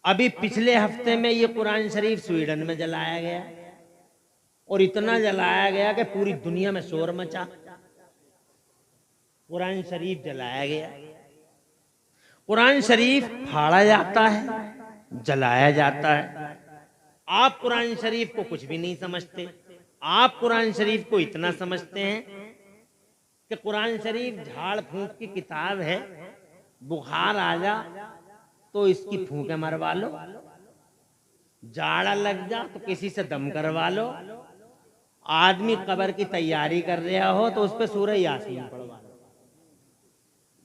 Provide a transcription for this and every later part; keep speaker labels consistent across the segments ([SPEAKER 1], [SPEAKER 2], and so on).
[SPEAKER 1] अभी पिछले हफ्ते में ये कुरान शरीफ स्वीडन में जलाया गया और इतना जलाया गया कि पूरी दुनिया में शोर मचा। कुरान शरीफ जलाया गया। कुरान शरीफ फाड़ा जाता है, जलाया जाता है। आप कुरान शरीफ को कुछ भी नहीं समझते। आप कुरान शरीफ को इतना समझते हैं कि कुरान शरीफ झाड़ फूंक की किताब है, बुखार आ जा तो इसकी फूंके मरवा लो, जाड़ा लग जा तो किसी से दम करवा लो, आदमी कब्र की तैयारी कर रहा हो तो उस पर सूरह यासीन पढ़वा लो।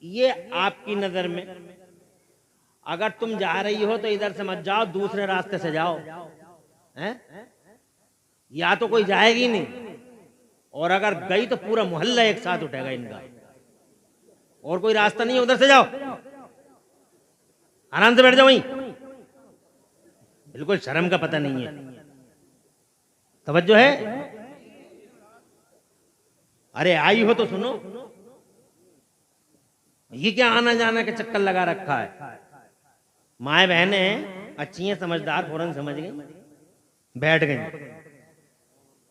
[SPEAKER 1] ये आपकी नजर में, अगर तुम जा रही हो तो इधर से मत जाओ, दूसरे रास्ते से जाओ, हैं? या तो कोई जाएगी नहीं, और अगर गई तो पूरा मोहल्ला एक साथ उठेगा इनका, और कोई रास्ता नहीं है, उधर से जाओ, आराम से बैठ जाओ वहीं। बिल्कुल शर्म का पता नहीं है। तवज्जो है? अरे आई हो तो सुनो। ये क्या आना जाना के चक्कर लगा रखा है? माए बहनें अच्छी हैं, समझदार, फौरन समझ गई, बैठ गई।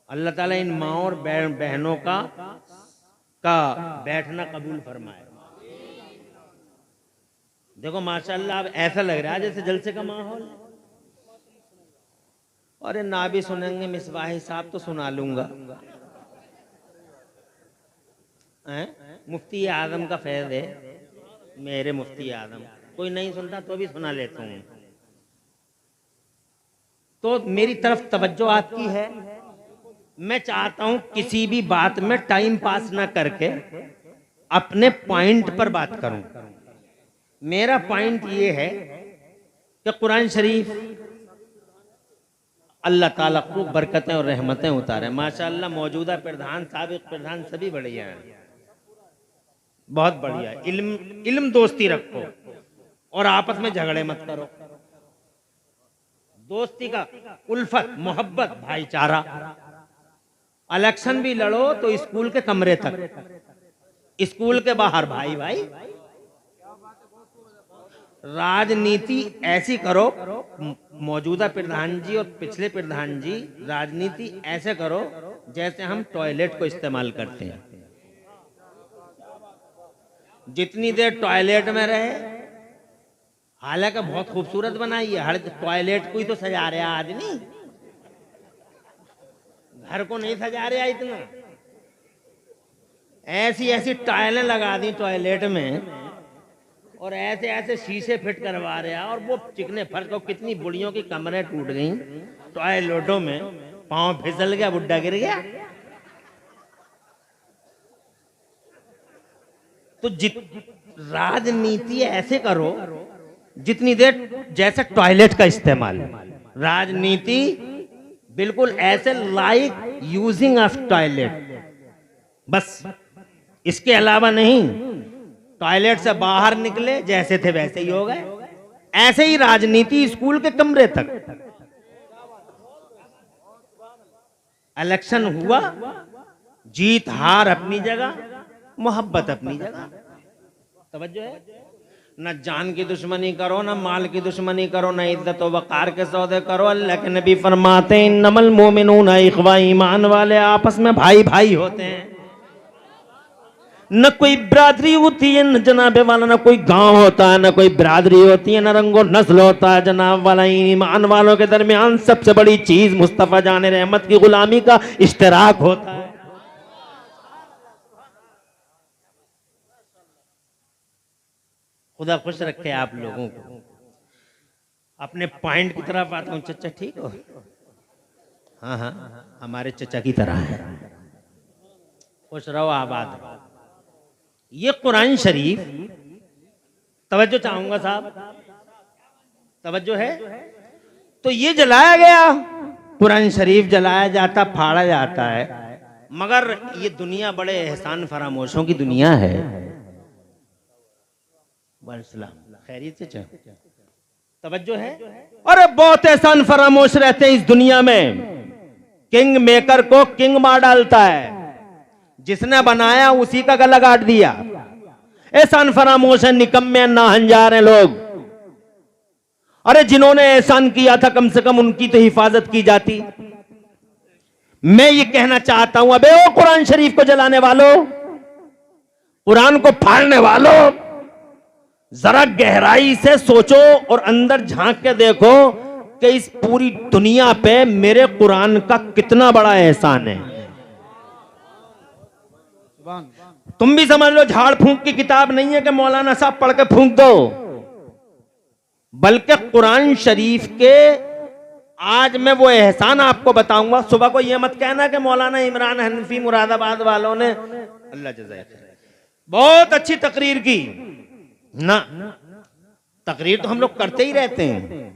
[SPEAKER 1] अल्लाह ताला इन माओ और बहनों का बैठना कबूल फरमाए। देखो माशाल्लाह, अब ऐसा लग रहा है जैसे जलसे का माहौल है। अरे ना भी सुनेंगे मिसबाही साहब तो सुना लूंगा। मुफ्ती आजम का फैज़ है, मेरे मुफ्ती आजम। कोई नहीं सुनता तो भी सुना लेता हूं। तो मेरी तरफ तवज्जो आपकी है। मैं चाहता हूं किसी भी बात में टाइम पास ना करके अपने पॉइंट पर बात करूं। मेरा पॉइंट ये है कि कुरान शरीफ अल्लाह ताला खूब बरकतें और रहमतें उतारे। माशाअल्लाह मौजूदा प्रधान, साबिक प्रधान सभी बढ़िया हैं, बहुत बढ़िया। इल्म दोस्ती रखो और आपस में झगड़े मत करो। दोस्ती का उल्फत, मोहब्बत, भाईचारा। इलेक्शन भी लड़ो तो स्कूल के कमरे तक, स्कूल के बाहर भाई भाई। राजनीति ऐसी करो, मौजूदा प्रधान जी और पिछले प्रधान जी, राजनीति ऐसे करो जैसे हम टॉयलेट को इस्तेमाल करते हैं। जितनी देर टॉयलेट में रहे, हालांकि बहुत खूबसूरत बनाई है, हर टॉयलेट को ही तो सजा रहा आदमी, घर को नहीं सजा रहा इतना। ऐसी ऐसी टाइलें लगा दी टॉयलेट में और ऐसे ऐसे शीशे फिट करवा रहे हैं, और वो चिकने फर्श को, कितनी बुढ़ियों की कमरें टूट गई टॉयलेटों में, पांव फिसल गया, बुड्ढा गिर गया। तो राजनीति ऐसे करो जितनी देर जैसे टॉयलेट का इस्तेमाल। राजनीति बिल्कुल ऐसे लाइक यूजिंग ऑफ टॉयलेट, बस इसके अलावा नहीं। टॉयलेट से बाहर निकले जैसे थे वैसे ही हो गए। ऐसे ही राजनीति स्कूल के कमरे तक। इलेक्शन हुआ, जीत हार अपनी जगह, मोहब्बत अपनी जगह। तवज्जो है? न जान की दुश्मनी करो, न माल की दुश्मनी करो, न इज्जत व वकार के सौदे करो। अल्लाह के नबी फरमाते हैं इन्नमल मोमिनूना इख्वा, ईमान वाले आपस में भाई भाई होते हैं। न कोई बिरादरी होती है न जनाबे वाला, न कोई गांव होता है, न कोई बिरादरी होती है, न रंगो नस्ल होता है जनाब वाला। ईमान वालों के दरमियान सबसे बड़ी चीज मुस्तफा जान रहमत की गुलामी का इश्तराक होता है। खुदा खुश रखे आप लोगों को। अपने पॉइंट की तरफ आता हूं। चचा ठीक हो? हाँ हाँ, हमारे चचा की तरह है। खुश रहो, आबाद रहो। ये कुरान शरीफ, तवज्जो चाहूंगा साहब, तवज्जो है? तो ये जलाया गया, कुरान शरीफ जलाया जाता, फाड़ा जाता है। मगर ये दुनिया बड़े एहसान फरामोशों की दुनिया है। खैरियत से चाहो, तवज्जो है? अरे बहुत एहसान फरामोश रहते हैं इस दुनिया में। किंग मेकर को किंग मार डालता है, जिसने बनाया उसी का गला काट दिया। एहसान फरामोश है, निकम्मे नाहंजार हैं लोग। अरे जिन्होंने एहसान किया था कम से कम उनकी तो हिफाजत की जाती। मैं ये कहना चाहता हूं, अबे ओ कुरान शरीफ को जलाने वालों, कुरान को फाड़ने वालों, जरा गहराई से सोचो और अंदर झांक के देखो कि इस पूरी दुनिया पे मेरे कुरान का कितना बड़ा एहसान है। तुम भी समझ लो झाड़ फूंक की किताब नहीं है कि मौलाना साहब पढ़ के फूंक दो, बल्कि कुरान शरीफ के आज मैं वो एहसान आपको बताऊंगा। सुबह को ये मत कहना कि मौलाना इमरान हनफी मुरादाबाद वालों ने अल्लाह जज़ाए बहुत अच्छी तकरीर की ना, तकरीर तो हम लोग करते ही रहते हैं।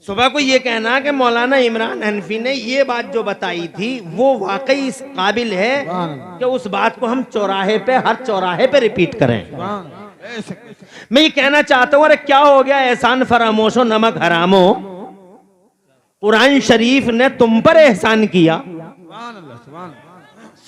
[SPEAKER 1] सुबह को ये कहना कि मौलाना इमरान हनफी ने ये बात जो बताई थी वो वाकई इस काबिल है कि उस बात को हम चौराहे पे, हर चौराहे पे रिपीट करें। मैं ये कहना चाहता हूं, अरे क्या हो गया एहसान फरामोशो नमक हरामो, कुरान शरीफ ने तुम पर एहसान किया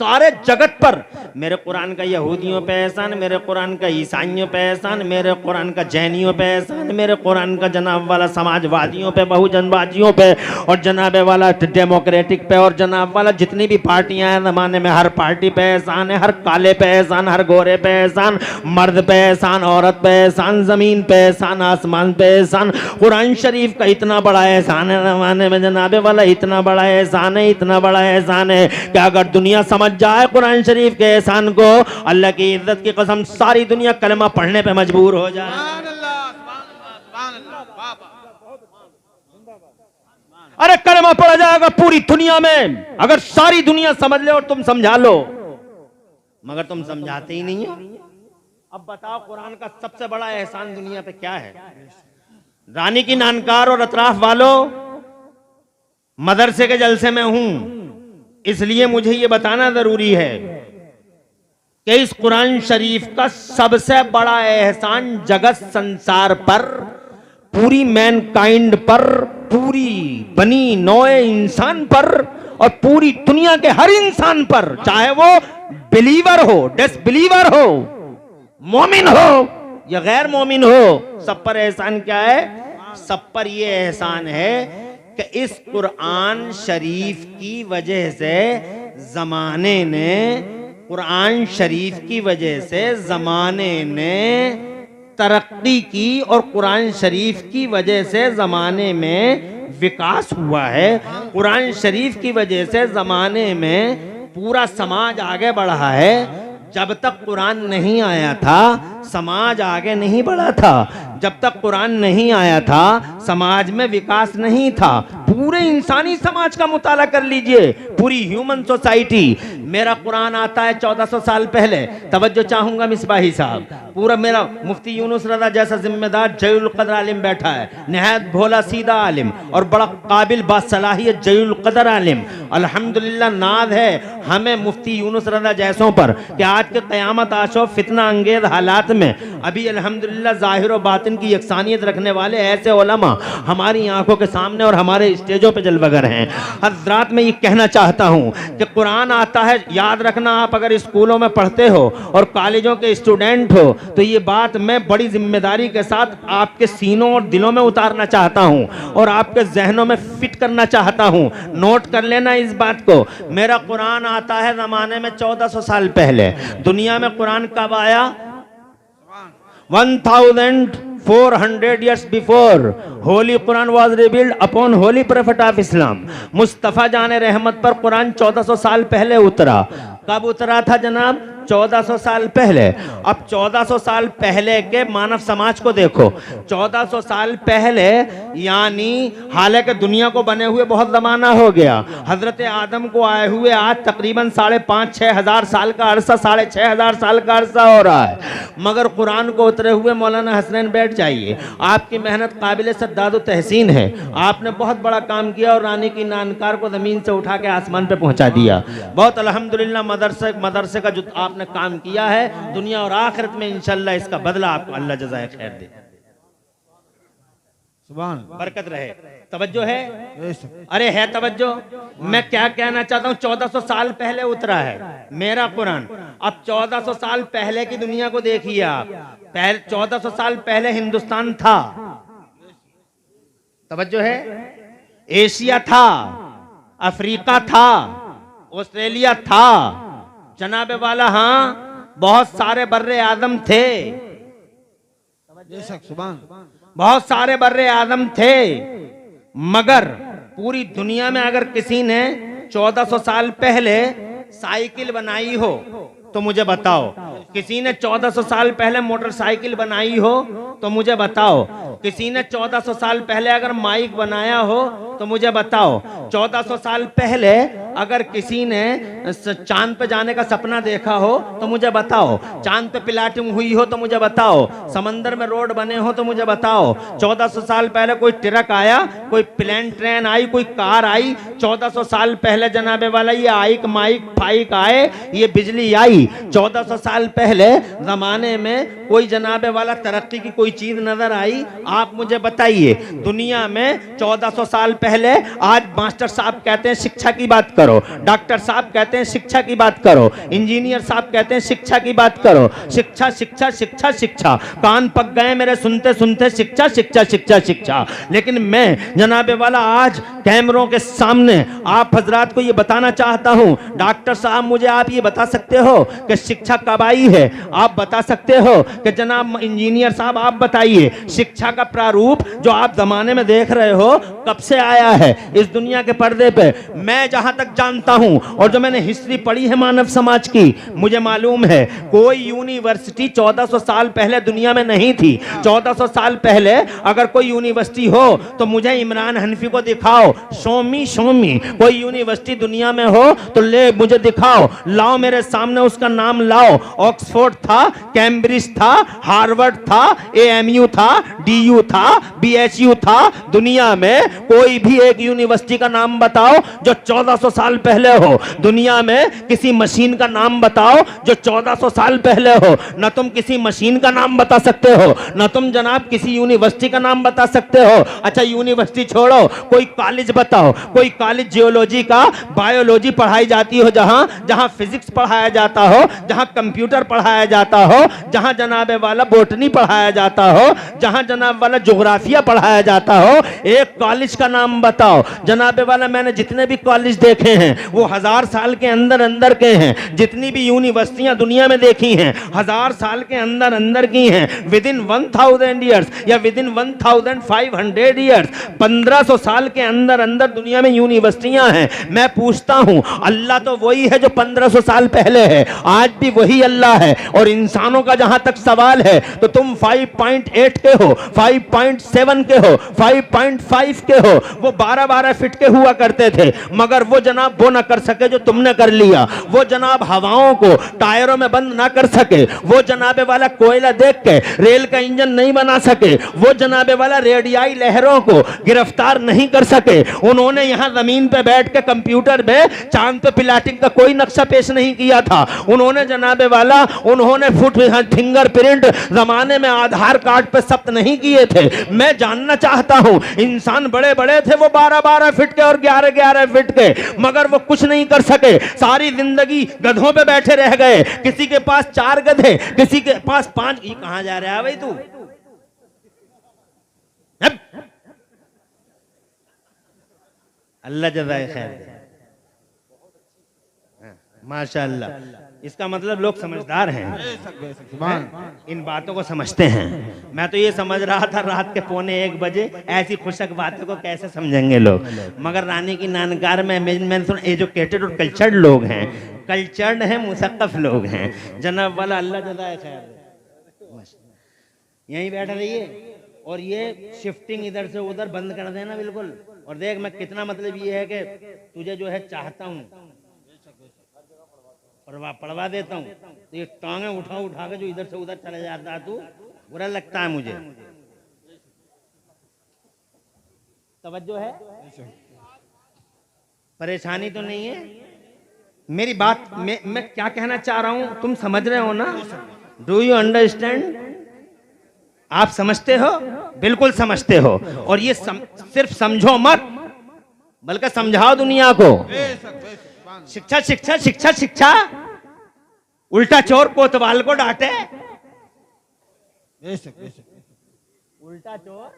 [SPEAKER 1] सारे जगत पर। मेरे कुरान का यहूदियों पे एहसान, मेरे कुरान का ईसाइयों पे एहसान, मेरे कुरान का जैनियों पे एहसान, मेरे कुरान का जनाब वाला समाजवादियों पे, बहुजनवादियों पे, और जनाब वाला डेमोक्रेटिक पे, और जनाब वाला जितनी भी पार्टियां हैं जमाने में हर पार्टी पे एहसान है। हर काले पे एहसान, हर गोरे पे एहसान, मर्द पे एहसान, औरत पे एहसान, जमीन पे एहसान, आसमान पे एहसान। कुरान शरीफ का इतना बड़ा एहसान है जमाने में जनाबे वाला, इतना बड़ा एहसान है, इतना बड़ा एहसान है कि अगर दुनिया समझ जाए कुरान शरीफ के एहसान को, अल्लाह की इज्जत की कसम सारी दुनिया कलमा पढ़ने पे मजबूर हो जाए। अरे कलमा पढ़ा जाएगा पूरी दुनिया में अगर सारी दुनिया समझ ले और तुम समझा लो, मगर तुम समझाते ही नहीं हो। अब बताओ कुरान का सबसे बड़ा एहसान दुनिया पे क्या है? रानी की नानकार और अतराफ वालों, मदरसे के जलसे में हूं इसलिए मुझे यह बताना जरूरी है कि इस कुरान शरीफ का सबसे बड़ा एहसान जगत संसार पर, पूरी मैनकाइंड पर, पूरी बनी नौए इंसान पर और पूरी दुनिया के हर इंसान पर, चाहे वो बिलीवर हो, डिसबिलीवर हो, मोमिन हो या गैर मोमिन हो, सब पर एहसान क्या है? सब पर यह एहसान है कि इस कुरान शरीफ की वजह से जमाने ने, कुरान शरीफ की वजह से जमाने ने तरक्की की और कुरान शरीफ की वजह से जमाने में विकास हुआ है। कुरान शरीफ की वजह से जमाने में पूरा समाज आगे बढ़ा है। जब तक कुरान नहीं आया था समाज आगे नहीं बढ़ा था। जब तक कुरान नहीं आया था समाज में विकास नहीं था। पूरे इंसानी समाज का मुताला कर लीजिए, पूरी ह्यूमन सोसाइटी। मेरा कुरान आता है 1400 साल पहले। तवज्जो चाहूंगा मिसबाही साहब, पूरा मेरा मुफ्ती यूनुस रजा जैसा जिम्मेदार जयुल कदर आलिम बैठा है, नहायत भोला सीधा आलिम और बड़ा काबिल बासलाहियत जयुल कदर आलिम। अल्हम्दुलिल्लाह नाज है हमें मुफ्ती यूनुस रजा जैसों पर कि आज के क़यामत आशो फितना अंगेज हालात में अभी अल्हम्दुलिल्लाह ज़ाहिर और बातिन की यकसानियत रखने वाले ऐसे उलमा हमारी आंखों के सामने और हमारे स्टेजों पे जलवगर हैं। हज़रात मैं ये कहना चाहता हूँ कि कुरान आता है, याद रखना आप अगर स्कूलों में पढ़ते हो और कॉलेजों के स्टूडेंट हो तो ये बात मैं बड़ी जिम्मेदारी के साथ आपके सीनों और दिलों में उतारना चाहता हूँ और आपके जहनों में फिट करना चाहता हूँ। नोट कर लेना इस बात को। मेरा कुरान आता है ज़माने में 1400 साल पहले। दुनिया में कुरान कब आया? 1400 years before Holy Quran was revealed upon Holy Prophet of Islam। Mustafa जाने रहमत पर कुरान 1400 साल पहले उतरा। कब उतरा था जनाब? 1400 साल पहले। अब 1400 साल पहले के मानव समाज को देखो। 1400 साल पहले यानी हालांकि दुनिया को बने हुए बहुत ज़माना हो गया, हज़रत आदम को आए हुए आज तकरीबन 5,500-6 हज़ार साल का अरसा, 6,500 साल का अरसा हो रहा है। मगर कुरान को उतरे हुए मौलाना हसनैन बैठ जाइए, आपकी मेहनत काबिल सद्दाद व तहसीन है। आपने बहुत बड़ा काम किया और रानी की नानकार को ज़मीन से उठा के आसमान पे पहुंचा दिया। बहुत अल्हम्दुलिल्लाह मदरसे का जो आपने काम किया है, दुनिया और आखिरत में इंशाअल्लाह इसका बदला आपको अल्लाह जज़ाए खैर दे। सुभान बरकत रहे। तवज्जो है? अरे है तवज्जो। मैं क्या कहना चाहता हूँ, 1400 साल पहले उतरा है मेरा कुरान। अब 1400 साल पहले की दुनिया को देखिए आप। 1400 साल पहले हिंदुस्तान था, तवज्जो है। एशिया था, अफ्रीका था, ऑस्ट्रेलिया था, जनाबे वाला हाँ बहुत सारे बर्रे आदम थे, बहुत सारे बर्रे आदम थे, मगर पूरी दुनिया में अगर किसी ने 1400 साल पहले साइकिल बनाई हो तो मुझे बताओ। किसी ने 1400 साल पहले मोटरसाइकिल बनाई हो तो मुझे बताओ। किसी ने 1400 साल पहले अगर माइक बनाया हो तो मुझे बताओ। 1400 साल पहले अगर किसी ने चांद पे जाने का सपना देखा हो तो मुझे बताओ। चांद पे पिलाटिंग हुई हो तो मुझे बताओ। समंदर में रोड बने हो तो मुझे बताओ। 1400 साल पहले कोई ट्रक आया, कोई प्लेन ट्रेन आई, कोई कार आई। 1400 साल पहले जनाबे वाला ये आइक माइक फाइक आए, ये बिजली आई। 1400 साल पहले जमाने में कोई जनाबे वाला तरक्की की कोई चीज नजर आई? आप मुझे बताइए। दुनिया में 1400 साल पहले, आज मास्टर साहब कहते हैं शिक्षा की बात करो, डॉक्टर साहब कहते हैं शिक्षा की बात करो, इंजीनियर साहब कहते हैं शिक्षा की बात करो। शिक्षा शिक्षा शिक्षा शिक्षा, कान पक गए मेरे सुनते सुनते शिक्षा शिक्षा शिक्षा शिक्षा। लेकिन मैं जनाबे वाला आज कैमरों के सामने आप हजरात को ये बताना चाहता हूं, डॉक्टर साहब मुझे आप ये बता सकते हो कि शिक्षा कब आई है? आप बता सकते हो कि जनाब इंजीनियर साहब आप बताइए शिक्षा का प्रारूप जो आप जमाने में देख रहे हो कब से आया है इस दुनिया के पर्दे पे? मैं जहां तक जानता हूं और जो मैंने हिस्ट्री पढ़ी है मानव समाज की, मुझे मालूम है कोई यूनिवर्सिटी 1400 साल पहले दुनिया में नहीं थी। 1400 साल पहले अगर कोई यूनिवर्सिटी हो तो मुझे इमरान हनफी को दिखाओ। शोमी कोई यूनिवर्सिटी दुनिया में हो तो ले मुझे दिखाओ, लाओ मेरे सामने उसका नाम लाओ। ऑक्सफोर्ड था, कैम्ब्रिज था, हार्वर्ड था, एएमयू था, डीयू था, बीएचयू था। दुनिया में कोई भी एक यूनिवर्सिटी का नाम बताओ जो 1400 साल पहले हो। दुनिया में किसी मशीन का नाम बताओ जो 1400 साल पहले हो। न तुम किसी मशीन का नाम बता सकते हो, न तुम जनाब किसी यूनिवर्सिटी का नाम बता सकते हो। अच्छा यूनिवर्सिटी छोड़ो, कोई कॉलेज बताओ, कोई कॉलेज जियोलॉजी का, बायोलॉजी पढ़ाई जाती हो, जहां जहां फिजिक्स पढ़ाया जाता हो, जहां कंप्यूटर पढ़ाया जाता हो, जहां जनाबे वाला बोटनी पढ़ाया जाता हो, जहां जनाब वाला ज्योग्राफिया पढ़ाया जाता हो। एक कॉलेज का नाम बताओ जनाबे वाला। मैंने जितने भी कॉलेज देखे हैं वो 1000 साल के अंदर अंदर के हैं। जितनी भी यूनिवर्सिटियां दुनिया में देखी हैं 1000 साल के अंदर अंदर की हैं। विद इन 1000 ईयर्स या विद इन 1500 ईयर्स, 1500 साल के अंदर अंदर दुनिया में यूनिवर्सिटियां हैं। मैं पूछता हूं अल्लाह तो वही है जो 1500 साल पहले है, आज भी वही अल्लाह है। और इंसानों का जहां तक सवाल है तो तुम 5.8 के हो, 5.7 के हो, 5.5 के हो। वो 12-12 फीट के हुआ करते थे, मगर वो जनाब वो ना कर सके जो तुमने कर लिया। वो जनाब हवाओं को टायरों में बंद ना कर सके। वो जनाबे वाला कोयला देख के रेल का इंजन नहीं बना सके। वो जनाबे वाला रेडियाई लहरों को गिरफ्तार नहीं कर सके। उन्होंने यहां जमीन पे बैठ के कंप्यूटर में चांद पे प्लाटिंग का कोई नक्शा पेश नहीं किया था। उन्होंने जनाबे वाला उन्होंने फिंगरप्रिंट जमाने में आधार कार्ड पे सब्त नहीं किए थे। मैं जानना चाहता हूं इंसान बड़े बड़े थे वो 12-12 फीट के और 11-11 फीट के, मगर वो कुछ नहीं कर सके। सारी जिंदगी गधों पे बैठे रह गए। किसी के पास 4 गधे, किसी के पास 5। ये कहां जा रहा है भाई तू? अल्लाह जज़ाए खैर दे। माशाअल्लाह। इसका मतलब लोग समझदार हैं, इन बातों को समझते हैं। मैं तो ये समझ रहा था रात के 1:45 बजे ऐसी खुशक बातों को कैसे समझेंगे लोग, मगर रानी की नानकार में मैंने सुना एजुकेटेड और कल्चर्ड लोग हैं, कल्चर्ड हैं, मुसक्कफ लोग हैं। जनाब वाला अल्लाह जज़ाए खैर दे। यहीं बैठ रहिए और ये शिफ्टिंग इधर से उधर बंद कर देना बिल्कुल। और देख मैं कितना मतलब ये है कि तुझे जो है चाहता हूँ पढ़वा देता हूँ, तो ये टांगे उठा के जो इधर से उधर चले जाता है तू, बुरा लगता है मुझे। तवज्जो है? परेशानी तो नहीं है मेरी बात? मैं क्या कहना चाह रहा हूं तुम समझ रहे हो ना? Do you understand? आप समझते हो? बिल्कुल समझते हो। और ये सिर्फ समझो मत बल्कि समझाओ दुनिया को। शिक्षा शिक्षा शिक्षा शिक्षा, उल्टा चोर कोतवाल को डांटे। उल्टा चोर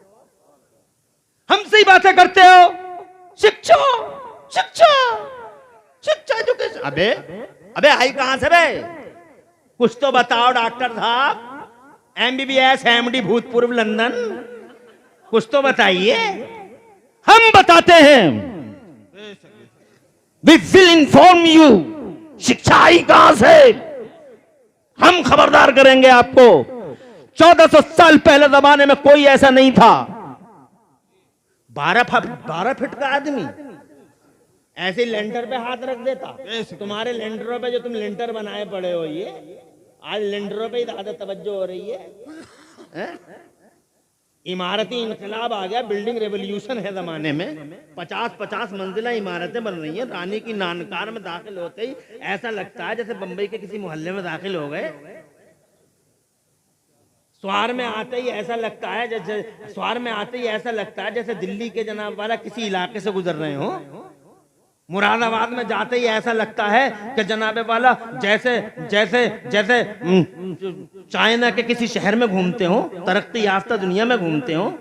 [SPEAKER 1] हमसे सी बातें करते हो। शिक्षा शिक्षा शिक्षा एजुकेशन। अबे अबे आई कहां से बे? कुछ तो बताओ डॉक्टर साहब। MBBS MD भूतपूर्व लंदन, कुछ तो बताइए। हम बताते हैं। We will inform you. शिक्षा आई कहां से? हम खबरदार करेंगे आपको। 1400 साल पहले जमाने में कोई ऐसा नहीं था। 12 फीट का आदमी ऐसे लेंटर पे हाथ रख देता। तुम्हारे लेंटरों पे जो तुम लेंटर बनाए पड़े हो, ये आज लेंटरों पे ही ज्यादा तवज्जो हो रही है। इमारती इनकलाब आ गया, बिल्डिंग रेवोल्यूशन है जमाने में। 50-50 मंजिला इमारतें बन रही हैं। रानी की नानकार में दाखिल होते ही ऐसा लगता है जैसे बंबई के किसी मोहल्ले में दाखिल हो गए। स्वार में आते ही ऐसा लगता है जैसे दिल्ली के जनाब वाला किसी इलाके से गुजर रहे हो। मुरादाबाद में जाते ही ऐसा लगता है कि जनाबे वाला जैसे जैसे जैसे चाइना के किसी शहर में घूमते हो, तरक्की याफ्ता दुनिया में घूमते हो।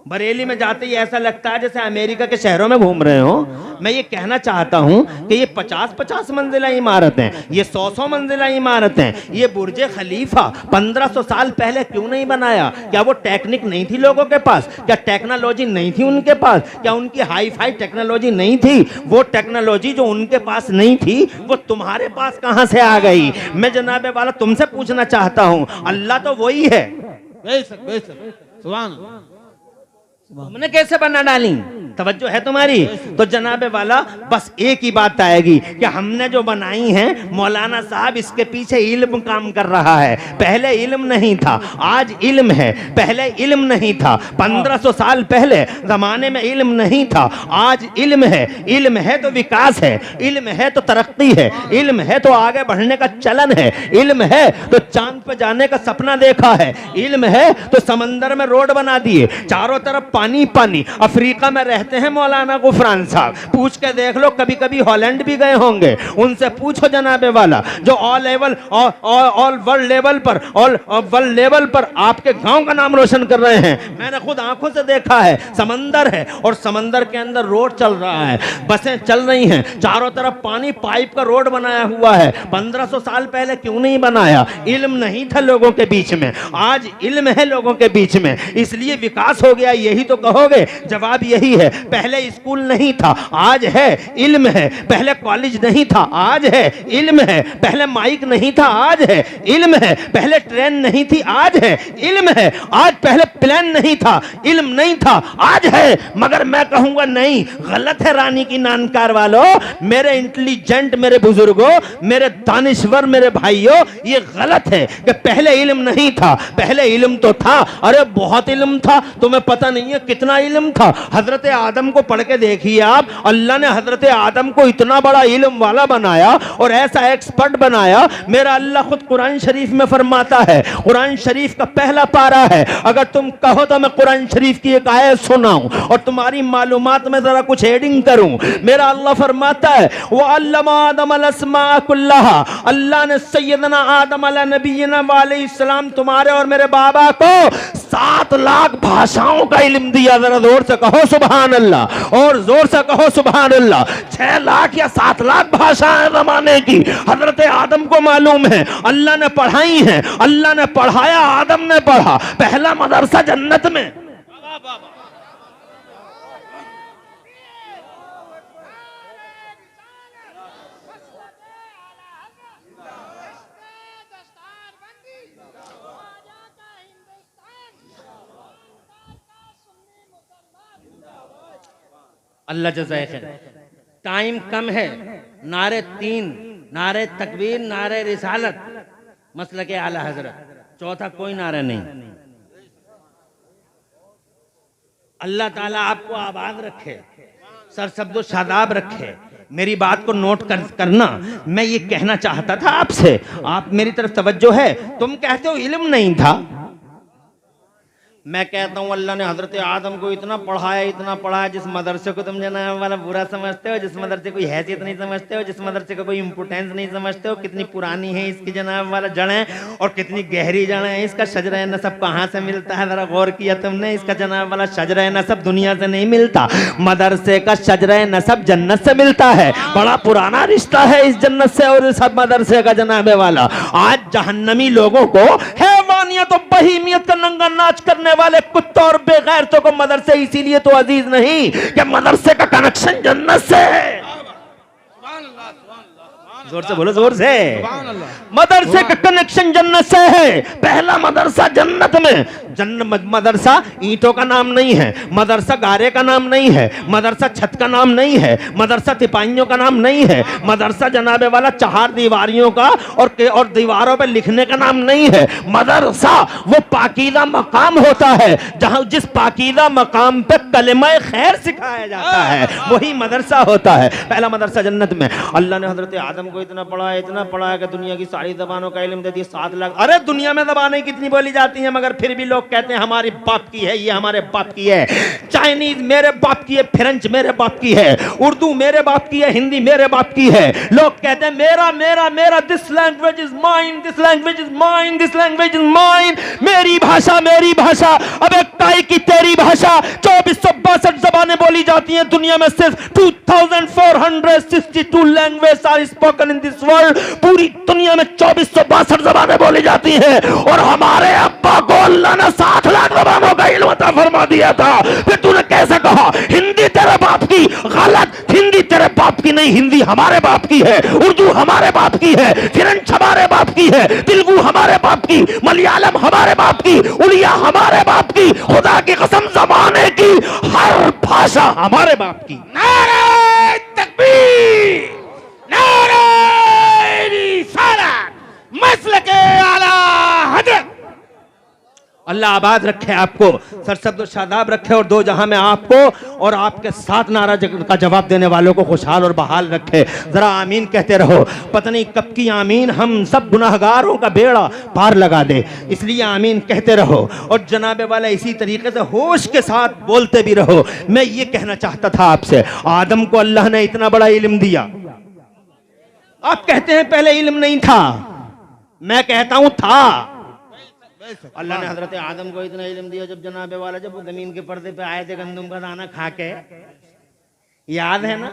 [SPEAKER 1] बरेली में जाते ही ऐसा लगता है जैसे अमेरिका के शहरों में घूम रहे हो। मैं ये कहना चाहता हूं कि ये 50-50 मंजिला इमारतें, ये 100-100 मंजिला इमारतें, ये बुर्ज खलीफा 1500 साल पहले क्यों नहीं बनाया? क्या वो टेक्निक नहीं थी लोगों के पास? क्या टेक्नोलॉजी नहीं थी उनके पास? क्या उनकी हाई फाई टेक्नोलॉजी नहीं थी? वो टेक्नोलॉजी जो उनके पास नहीं थी वो तुम्हारे पास कहां से आ गई? मैं जनाबे वाला तुमसे पूछना चाहता हूं। अल्लाह तो वही है। तुमने कैसे बना डाली? तवज्जो है तुम्हारी? तो जनाबे वाला बस एक ही बात आएगी कि हमने जो बनाई है मौलाना साहब, इसके पीछे इल्म काम कर रहा है। पहले इल्म नहीं था, आज इल्म है। पहले इल्म नहीं था, 1500 साल पहले जमाने में इल्म नहीं था, आज इल्म है। इल्म है तो विकास है, इल्म है तो तरक्की है, इल्म है तो आगे बढ़ने का चलन है, इल्म है तो चांद पे जाने का सपना देखा है, इल्म है तो समंदर में रोड बना दिए, चारों तरफ पानी पानी। अफ्रीका में रहते हैं मौलाना गुफरान साहब, पूछ के देख लो, कभी कभी हॉलैंड भी गए होंगे, उनसे पूछो जनाबे वाला, जो ऑल वर्ल्ड लेवल पर आपके गांव का नाम रोशन कर रहे हैं। मैंने खुद आंखों से देखा है। समंदर है और समंदर के अंदर रोड चल रहा है, बसें चल रही हैं, चारों तरफ पानी, पाइप का रोड बनाया हुआ है। 1500 साल पहले क्यों नहीं बनाया? इल्म नहीं था लोगों के बीच में, आज इल्म है लोगों के बीच में, इसलिए विकास हो गया। यही तो कहोगे? जवाब यही है। पहले स्कूल नहीं था, आज है, इल्म है। पहले कॉलेज नहीं था, आज है, इल्म है। पहले माइक नहीं था, आज है, इल्म है। पहले ट्रेन नहीं थी, आज है, इल्म है। आज पहले प्लेन नहीं था, इल्म नहीं था, आज है। मगर मैं कहूंगा नहीं, गलत है रानी की नानकार वालों, मेरे इंटेलिजेंट, मेरे बुजुर्गों, मेरे दानिश्वर, मेरे भाइयों, ये गलत है कि पहले इल्म नहीं था। पहले इल्म तो था, अरे बहुत इल्म था। तुम्हें पता नहीं है कितना इल्म था। हजरत आदम को पढ़ के देखिए आप, अल्लाह ने हजरत आदम को इतना बड़ा इल्म वाला बनाया और ऐसा एक्सपर्ट बनाया। मेरा अल्लाह खुद कुरान शरीफ में फरमाता है, कुरान शरीफ का पहला पारा है, अगर तुम कहो तो मैं कुरान शरीफ की एक आयत सुनाऊं और तुम्हारी मालूमात में जरा कुछ एडिंग करूं। मेरा अल्लाह फरमाता है, वो अल्लमा आदम अल अस्मा कुल्लहा, अल्लाह ने सैयदना आदम अला नबीना अलैहिस्सलाम तुम्हारे और मेरे बाबा को 7 लाख भाषाओं का इल्म दिया। जरा जोर से कहो सुभान अल्लाह, और जोर से कहो सुभान अल्लाह। 6 लाख या 7 लाख भाषाएं जमाने की हजरत आदम को मालूम है, अल्लाह ने पढ़ाई है, अल्लाह ने पढ़ाया, आदम ने पढ़ा। पहला मदरसा जन्नत में। अल्लाह जज़ाए खैर। टाइम कम है, नारे 3, नारे तकबीर, नारे रिसालत, मसलक आला हजरत, चौथा कोई नारा नहीं। अल्लाह ताला आपको आबाद रखे, सरसब्दो शादाब रखे। मेरी बात को नोट करना। मैं ये कहना चाहता था आपसे, आप मेरी तरफ तवज्जो है। तुम कहते हो इल्म नहीं था, मैं कहता हूँ अल्लाह ने हजरत आदम को इतना पढ़ाया, जिस मदरसे को तुम जनाब वाला बुरा समझते हो, जिस मदरसे को हैसियत नहीं समझते हो, जिस मदरसे का कोई इंपोर्टेंस नहीं समझते हो, कितनी पुरानी है इसकी जनाब वाला जड़ें और कितनी गहरी जड़ें हैं। इसका शजरा नसब कहाँ से मिलता है, जरा गौर किया तुमने? इसका जनाब वाला शजरा नसब दुनिया से नहीं मिलता, मदरसे का शजरा नसब जन्नत से मिलता है। बड़ा पुराना रिश्ता है इस जन्नत से और इस मदरसे का जनाब वाला। आज जहन्नमी लोगों को हैवानियत और बहीमियत का नंगा नाच करने वाले कुत्तों और बेगैरतों को मदरसे इसीलिए तो अजीज नहीं कि मदरसे का कनेक्शन जन्नत से है। जोर से बोलो, जोर से। मदरसे का कनेक्शन जन्नत से है। पहला मदरसा जन्नत में। मदरसा ईंटों का नाम नहीं है, मदरसा गारे का नाम नहीं है, मदरसा छत का नाम नहीं है, मदरसा तिपाहियों का नाम नहीं है, मदरसा जनाबे वाला चार दीवारियों का और दीवारों पे लिखने का नाम नहीं है। मदरसा वो पाकीदा मकाम होता है जहां जिस पाकीदा मकाम पे कलिमा खैर सिखाया जाता है, वही मदरसा होता है। पहला मदरसा जन्नत में। अल्लाह ने हजरत आदम को इतना पढ़ाया कि दुनिया की सारी जबानों का इल्म दे दिया। 7 लाख। अरे दुनिया में जबानें कितनी बोली जाती हैं, मगर फिर भी लोग कहते हैं हमारे बाप की है, ये हमारे बाप की है। चाइनीज मेरे बाप की है, फ्रेंच मेरे बाप की है, उर्दू मेरे बाप की है, हिंदी मेरे बाप की है। लोग कहते हैं मेरा मेरा मेरा, this language is mine, this language is mine, this language is mine. मेरी भाषा, मेरी भाषा। अब एक ताई की तेरी भाषा। 2462 जबानें बोली जाती हैं दुनिया में, सिर्फ 2462 language are spoken in this world. पूरी दुनिया में 2462 जबानें बोली जाती हैं और हमारे अब्बा को अल्लाह ने 7 लाख जबानों का इल्म अता फरमा दिया था। फिर तूने कैसे कहा हिंदी तेरे बाप की? गलत। हिंदी तेरे बाप की नहीं, हिंदी हमारे बाप की है, उर्दू हमारे बाप की है, फ्रेंच हमारे बाप की है, तेलुगु हमारे बाप की, मलयालम हमारे बाप की, उड़िया हमारे बाप की, खुदा की कसम जमाने की हर भाषा हमारे बाप की। नारे तकबीर, नारे रिसालत, मसलके आला हजरत। अल्लाह आबाद रखे आपको, सरसब्द शादाब रखे और दो जहां में आपको और आपके साथ नारा का जवाब देने वालों को खुशहाल और बहाल रखे। जरा आमीन कहते रहो। पता नहीं कब की आमीन हम सब गुनाहगारों का बेड़ा पार लगा दे, इसलिए आमीन कहते रहो और जनाबे वाला इसी तरीके से होश के साथ बोलते भी रहो। मैं ये कहना चाहता था आपसे, आदम को अल्लाह ने इतना बड़ा इल्म दिया। आप कहते हैं पहले इल्म नहीं था, मैं कहता हूं था। अल्लाह ने हजरत आदम को इतना इल्म दिया जब जनाबे वाला जब वो जमीन के पर्दे पे आए थे गंदुम का दाना खा के, याद है ना?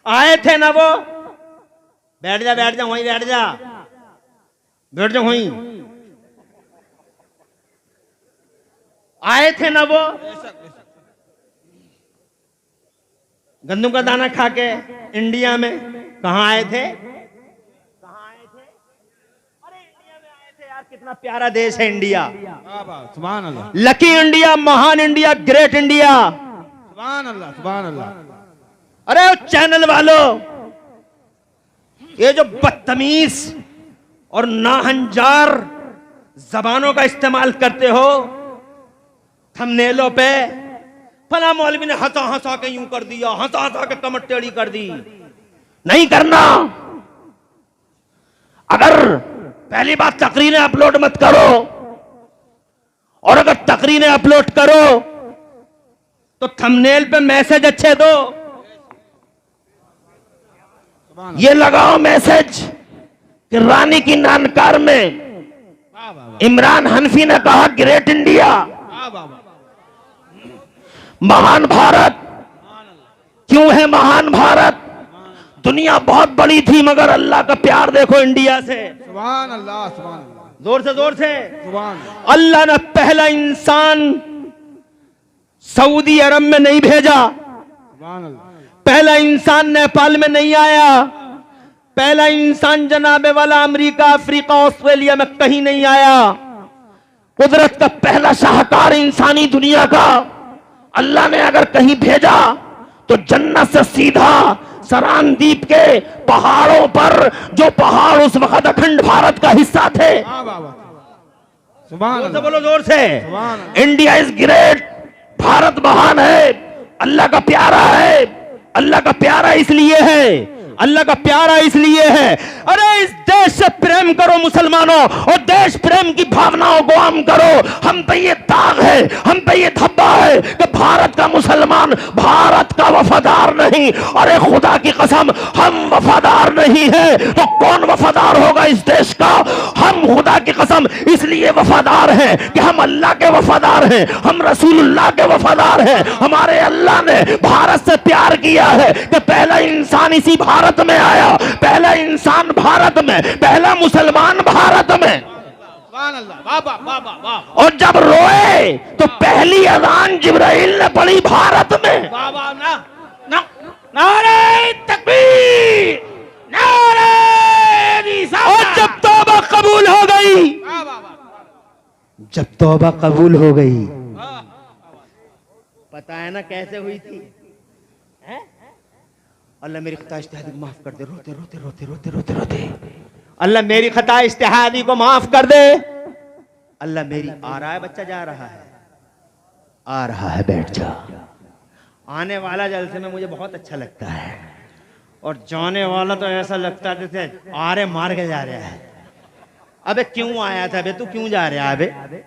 [SPEAKER 1] आए थे ना वो? बैठ जा बैठ जा वहीं बैठ जा, बैठ जा वहीं। आए थे ना वो गंदुम का दाना खा के इंडिया में? कहाँ आए थे? कितना प्यारा देश है इंडिया। सुभान अल्लाह। लकी इंडिया, महान इंडिया, ग्रेट इंडिया। सुभान अल्लाह, सुभान अल्लाह। अरे चैनल वालों, ये जो बदतमीज और नाहंजार जबानों का इस्तेमाल करते हो थंबनेलों पे, फला मौलवी ने हंसा हंसा के यूं कर दिया, हंसा हंसा के कमर टेढ़ी कर दी। नहीं करना। अगर पहली बात तकरीरें अपलोड मत करो, और अगर तकरीरें अपलोड करो तो थंबनेल पे मैसेज अच्छे दो। ये लगाओ मैसेज कि रानी की नानकार में इमरान हनफी ने कहा ग्रेट इंडिया, महान भारत। क्यों है महान भारत? दुनिया बहुत बड़ी थी मगर अल्लाह का प्यार देखो इंडिया से। सुभान अल्लाह, सुभान अल्लाह। जोर से जोर से सुभान। अल्लाह ने पहला इंसान सऊदी अरब में नहीं भेजा, सुभान अल्लाह। पहला इंसान नेपाल में नहीं आया, पहला इंसान जनाबे वाला अमेरिका, अफ्रीका, ऑस्ट्रेलिया में कहीं नहीं आया। कुदरत का पहला शाहकार इंसानी दुनिया का अल्लाह ने अगर कहीं भेजा तो जन्नत से सीधा सरानदीप के पहाड़ों पर, जो पहाड़ उस वक्त अखंड भारत का हिस्सा थे। सुभान अल्लाह। बोलो जोर से। इंडिया इज ग्रेट, भारत महान है, अल्लाह का प्यारा है। अल्लाह का प्यारा इसलिए है,
[SPEAKER 2] अल्लाह का प्यारा इसलिए है, अरे इस देश से प्रेम करो मुसलमानों, और देश प्रेम की भावनाओं को आम करो। हम पे ये दाग है, हम पे ये धब्बा है कि भारत का मुसलमान भारत का वफादार नहीं। अरे खुदा की कसम, हम वफादार नहीं है तो कौन वफादार होगा इस देश का? हम खुदा की कसम इसलिए वफादार हैं कि हम अल्लाह के वफादार हैं, हम रसूलुल्लाह के वफादार हैं। हमारे अल्लाह ने भारत से प्यार किया है कि पहला इंसान इसी भारत में आया, पहला इंसान भारत में, पहला मुसलमान भारत में। और जब रोए तो पहली अज़ान जिब्राइल ने पढ़ी भारत में। नारे तकबीर, नारे रिसालत। और जब तौबा कबूल हो गई, जब तौबा कबूल हो गई,
[SPEAKER 1] पता है ना कैसे हुई थी?
[SPEAKER 2] अल्लाह मेरी खता इज्तिहादी को माफ कर दे। रोते रोते रोते रोते रोते रोते, अल्लाह मेरी खता इज्तिहादी को माफ कर दे। अल्लाह मेरी, आ रहा है बच्चा, जा रहा है, आ रहा है, बैठ जा।
[SPEAKER 1] आने वाला जलसे में मुझे बहुत अच्छा लगता है, और जाने वाला तो ऐसा लगता है जैसे आरे मार के जा रहा है। अबे क्यों आया था बे, तू क्यों जा रहा है बे?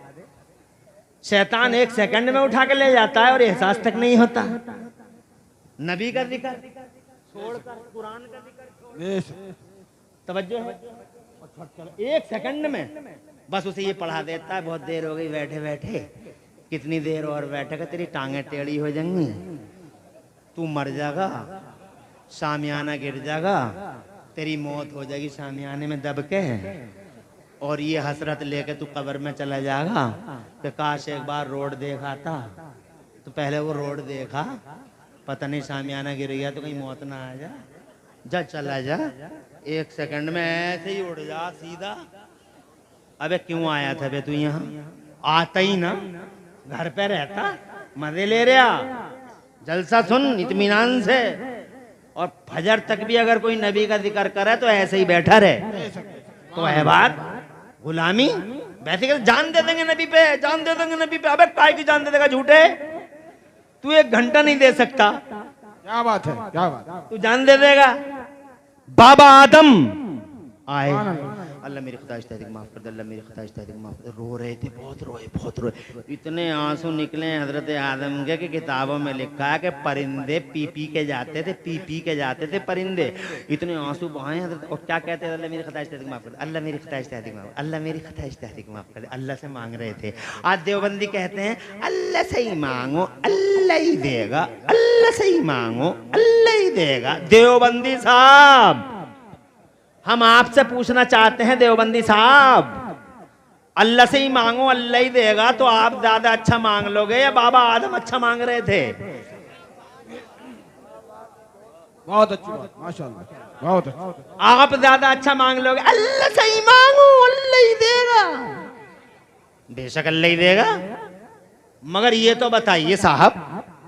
[SPEAKER 1] शैतान एक सेकंड में उठा के ले जाता है और एहसास तक नहीं होता। नबी का जिक्र छोड़कर कुरान का जिक्र, तवज्जो है, एक सेकंड में बस उसे ये पढ़ा देता है। बहुत देर हो गई बैठे बैठे, कितनी देर और बैठेगा, तेरी टांगें टेढ़ी हो जाएंगी, तू मर जाएगा, शामियाना गिर जाएगा, तेरी मौत हो जाएगी शामियाने में दब के, और ये हसरत लेके तू कब्र में चला जाएगा कि काश एक बार रोड देखा था। तो पहले वो रोड देखा, पता नहीं शामियाना गिर गया तो कहीं मौत ना आ जा, जा चला जा, एक सेकंड में ऐसे ही उड़ जा सीधा। अबे क्यों आया था बे तू यहाँ? आता ही ना, घर पे रहता, मजे ले रहा, जलसा सुन इत्मीनान से, और फजर तक भी अगर कोई नबी का जिक्र करे तो ऐसे ही बैठा रहे। तो है बात गुलामी, वैसे कि जान दे देंगे नबी पे, जान दे देंगे नबी पे। अबे काय की जान दे देगा झूठे? तू एक घंटा नहीं दे सकता।
[SPEAKER 3] क्या बात है, क्या बात?
[SPEAKER 1] तू जान दे देगा।
[SPEAKER 2] बाबा आदम आए,
[SPEAKER 1] अल्लाह मेरी खुदा इस्तादी को माफ कर दे, अल्लाह मेरी खुदा इस्तादी को माफ कर दे। रो रहे थे, बहुत रोए, बहुत रोए, इतने आंसू निकले हजरत आदम के कि किताबों में लिखा है कि परिंदे पी पी के जाते थे, पी पी के जाते थे परिंदे, इतने आंसू बहाए हजरत। और क्या कहते हैं? अल्लाह मेरी खुदा इस्तादी को माफ कर दे, अल्लाह मेरी खुदा इस्तादी को माफ, अल्लाह मेरी खुदा इस्तादी को माफ कर दे। अल्लाह से मांग रहे थे। आज देवबंदी कहते हैं अल्लाह से ही मांगो, अल्लाह ही देगा, अल्लाह से ही मांगो, अल्लाह ही देगा। देवबंदी साहब, हम आपसे पूछना चाहते हैं देवबंदी साहब, अल्लाह से ही मांगो अल्लाह ही देगा, तो आप ज्यादा अच्छा मांग लोगे या बाबा आदम अच्छा मांग रहे थे?
[SPEAKER 3] बहुत अच्छी बात, माशाअल्लाह, बहुत अच्छा।
[SPEAKER 1] आप ज्यादा अच्छा मांग लोगे, अल्लाह से ही मांगो अल्लाह ही देगा। बेशक अल्लाह ही देगा, मगर ये तो बताइए साहब,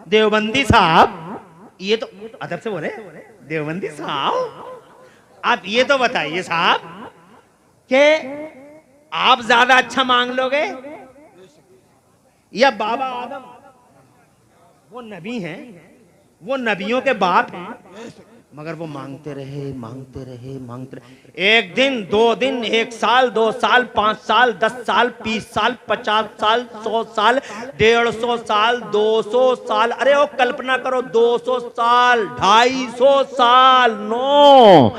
[SPEAKER 1] देवबंदी साहब, ये तो अदब से बोले, देवबंदी साहब आप ये तो बताइए साहब कि आप ज्यादा अच्छा मांग लोगे या बाबा आदम? वो नबी हैं, वो नबियों के बाप हैं, मगर वो मांगते रहे, मांगते रहे, मांगते रहे। एक दिन, 2 दिन, 1 साल, 2 साल, 5 साल, 10 साल, 20 साल, 50 साल, 100 साल, 150 साल, 200 साल। अरे वो कल्पना करो, 200 साल, 250 साल, no,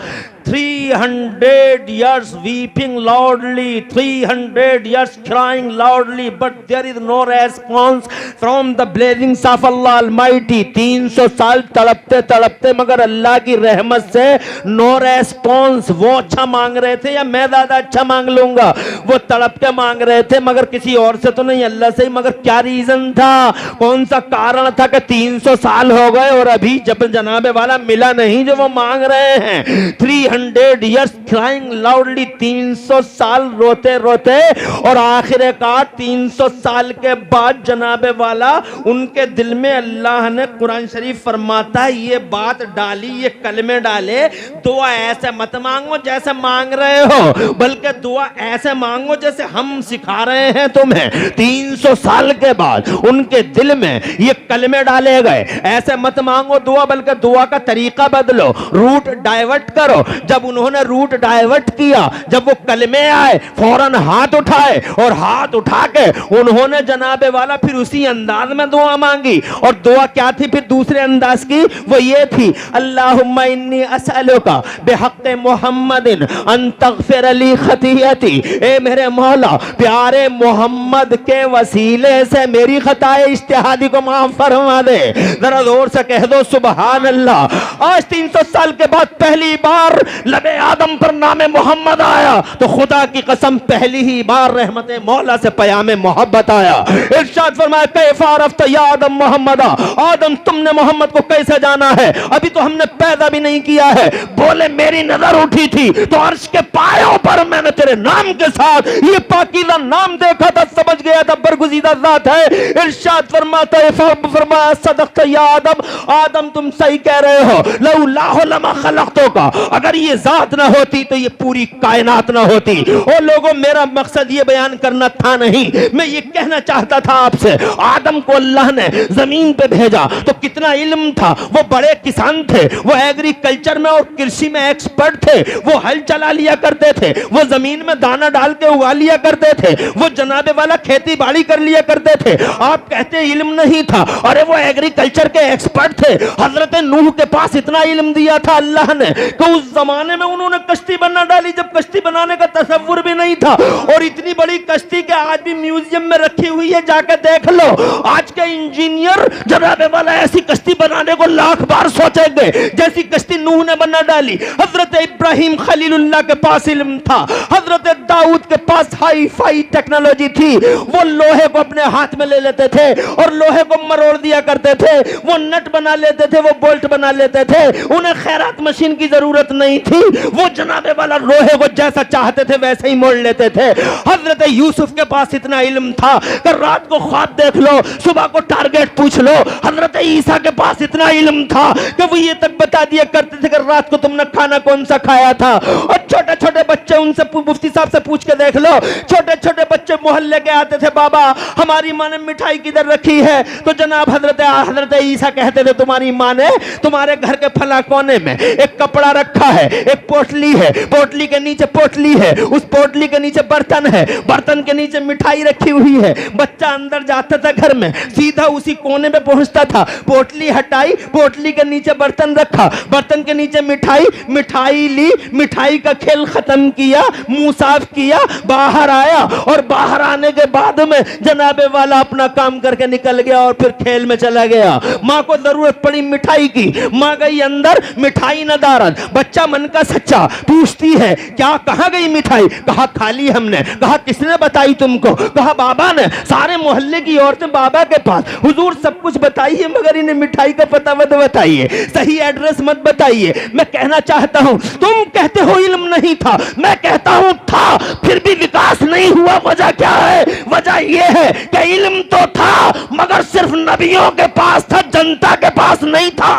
[SPEAKER 1] 300 years weeping loudly, 300 years crying loudly, but there is no response from the blessings of Allah Almighty. 300 साल तड़पते तड़पते, मगर अल्लाह की रहमत से नो रेस्पॉन्स। वो अच्छा मांग रहे थे या मैं ज्यादा अच्छा मांग लूंगा? वो तड़प के मांग रहे थे, मगर किसी और से तो नहीं, अल्लाह से ही। मगर क्या रीजन था, कौन सा कारण था कि 300 साल हो गए और अभी जब जनाबे वाला मिला नहीं जो वो मांग रहे हैं? 300
[SPEAKER 2] 300 years crying loudly, 300 साल रोते रोते, और आखिरकार 300 साल के बाद जनाबे वाला उनके दिल में अल्लाह ने कुरान शरीफ फरमाता है ये बात डाली, ये कलमे डाले, दुआ ऐसे मत मांगो जैसे मांग रहे हो, बल्कि दुआ ऐसे मांगो जैसे हम सिखा रहे हैं तुम्हें। 300 साल के बाद उनके दिल में ये कलमे डाले गए। ऐसे मत मांगो दुआ, बल्कि दुआ का तरीका बदलो, रूट डाइवर्ट करो। जब उन्होंने रूट डाइवर्ट किया, जब वो कलमे आए, फौरन हाथ उठाए, और हाथ उठा के उन्होंने जनाबे वाला फिर उसी अंदाज में दुआ मांगी। और दुआ क्या थी फिर दूसरे अंदाज की? वो ये थी, अल्लाहुम्मा इन्नी असअलुका बिहक़्क़ि मुहम्मदिन अन तग़फ़िर ली ख़तीयती। ए मेरे मौला, प्यारे मोहम्मद के वसीले से मेरी खताए इज्तिहादी को माफ फरमा दे। जरा जोर से कह दो सुभान अल्लाह। आज 300 साल के बाद पहली बार लबे आदम पर नामे मोहम्मद आया, तो खुदा की कसम पहली ही बार रहमत मौला से पयामे मोहब्बत आया। इरशाद फरमाया, कैफ़ा अरफ़्ता या आदम मोहम्मदा, आदम तुमने मोहम्मद को कैसे जाना है? अभी तो हमने पैदा भी नहीं किया है। बोले मेरी नजर उठी थी तो अर्श के पायों पर मैंने तेरे नाम के साथ ये पाकीज़ा नाम देखा था, समझ गया था बरगुज़ीदा ज़ात है। इरशाद फरमाता है, फरमाया सदक़्ता या आदम, आदम तुम सही कह रहे हो, लौलाहु लमा खलक़तुका, अगर ये ज़ात ना होती तो ये पूरी कायनात ना होती। ओ लोगों, मेरा मकसद ये बयान करना था नहीं, मैं ये कहना चाहता था आपसे, आदम को अल्लाह ने जमीन पे भेजा तो कितना इल्म था। वो बड़े किसान थे, वो एग्रीकल्चर में और कृषि में एक्सपर्ट थे, वो हल चला लिया करते थे, वो जमीन में दाना डाल के उगा लिया करते थे, वो जनाबे वाला खेती बाड़ी कर लिया करते थे। आप कहते इल्म नहीं था, अरे वो एग्रीकल्चर के एक्सपर्ट थे। हजरत नूह के पास इतना इल्म दिया था अल्लाह ने कि उस जमाने में उन्होंने कश्ती बना डाली जब कश्ती बनाने का तसव्वुर भी नहीं था। और इतनी बड़ी कश्ती के आज भी म्यूजियम में रखी हुई है, जाके देख लो। आज के इंजीनियर जनाबे वाला ऐसी कश्ती बनाने को लाख बार सोचेंगे जैसी कश्ती नूह ने बना डाली। हजरत इब्राहिम खलीलुल्लाह के पास इल्म था, हजरत दाऊद के पास हाई फाई टेक्नोलॉजी थी। वो लोहे को अपने हाथ में ले लेते थे और लोहे को मरोड़ दिया करते थे, वो नट बना लेते थे, वो बोल्ट बना लेते थे। उन्हें खैरात मशीन की जरूरत नहीं थी, वो जनाबे वाला लोहे को जैसा चाहते थे वैसे ही मोड़ लेते थे। हजरत यूसुफ के पास इतना इल्म था कि रात को ख्वाब देख लो, सुबह को टारगेट पूछ लो। हजरत ईसा के पास इतना इल्म था कि वो ये तक बता दिया करते थे कि रात को तुमने खाना कौन सा खाया था। और छोटे छोटे बच्चे, उनसे मुफ्ती साहब से पूछ के देख लो, छोटे छोटे बच्चे मोहल्ले के आते थे, बाबा हमारी माँ ने मिठाई किधर रखी है? तो जनाब हजरत ईसा कहते थे तुम्हारी माँ ने तुम्हारे घर के फला कोने में एक कपड़ा रखा है, एक पोटली है, पोटली के नीचे पोटली है, उस पोटली के नीचे बर्तन है, बर्तन के नीचे मिठाई रखी हुई है। बच्चा अंदर जाता था घर में, सीधा उसी कोने पे पहुंचता था, पोटली हटाई, पोटली के नीचे बर्तन रखा, बर्तन के नीचे मिठाई, मिठाई ली, मिठाई का खेल खत्म किया, मुंह साफ किया, बाहर आया और बाहर आने के बाद में जनाबे वाला अपना काम करके निकल गया और फिर खेल में चला गया। माँ को जरूरत पड़ी मिठाई की, माँ गई अंदर, मिठाई न दारद। बच्चा मन का सच्चा पूछती है क्या, कहाँ गई मिठाई? कहा खाली हमने। कहा किसने बताई तुमको? कहा बाबा ने। सारे मोहल्ले की औरतें बाबा के पास, हुजूर सब कुछ बताइए मगर इन्हें मिठाई का पता मत बताइए, सही एड्रेस मत बताइए। मैं कहना चाहता हूं, तुम कहते हो इल्म नहीं था, मैं कहता हूं था, फिर भी विकास नहीं हुआ। वजह क्या है? वजह यह है कि इल्म तो था मगर सिर्फ नबियों के पास था, जनता के पास नहीं था।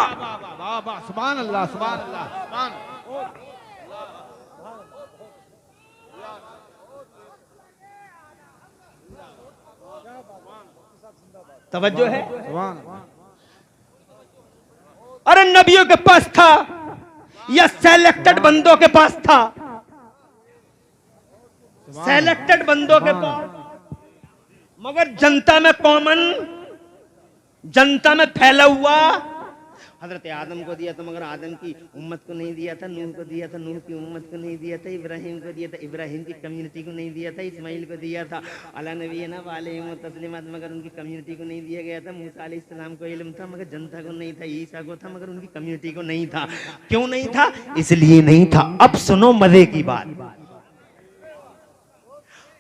[SPEAKER 3] सुभान अल्लाह, सुभान अल्लाह, सुभान।
[SPEAKER 1] तवज्जो है?
[SPEAKER 3] सुभान।
[SPEAKER 1] अरे नबियों के पास था या सेलेक्टेड बंदों के पास था? सेलेक्टेड बंदों के पास, मगर जनता में कॉमन, जनता में फैला हुआ। हजरत आदम को दिया था मगर आदम की उम्मत को नहीं दिया था, नूह को दिया था, नूह की उम्मत को नहीं दिया था, इब्राहिम को दिया था, इब्राहिम की कम्युनिटी को नहीं दिया था, इस्माइल को दिया था, अला नबी है ना वाले तस्लीमात, मगर उनकी कम्युनिटी को नहीं दिया गया था। मूसा अलैहिस्सलाम को इल्म था मगर जनता को नहीं था, ईसा को था मगर उनकी कम्युनिटी को नहीं था। क्यों नहीं था? इसलिए नहीं था। अब सुनो मजे की बात।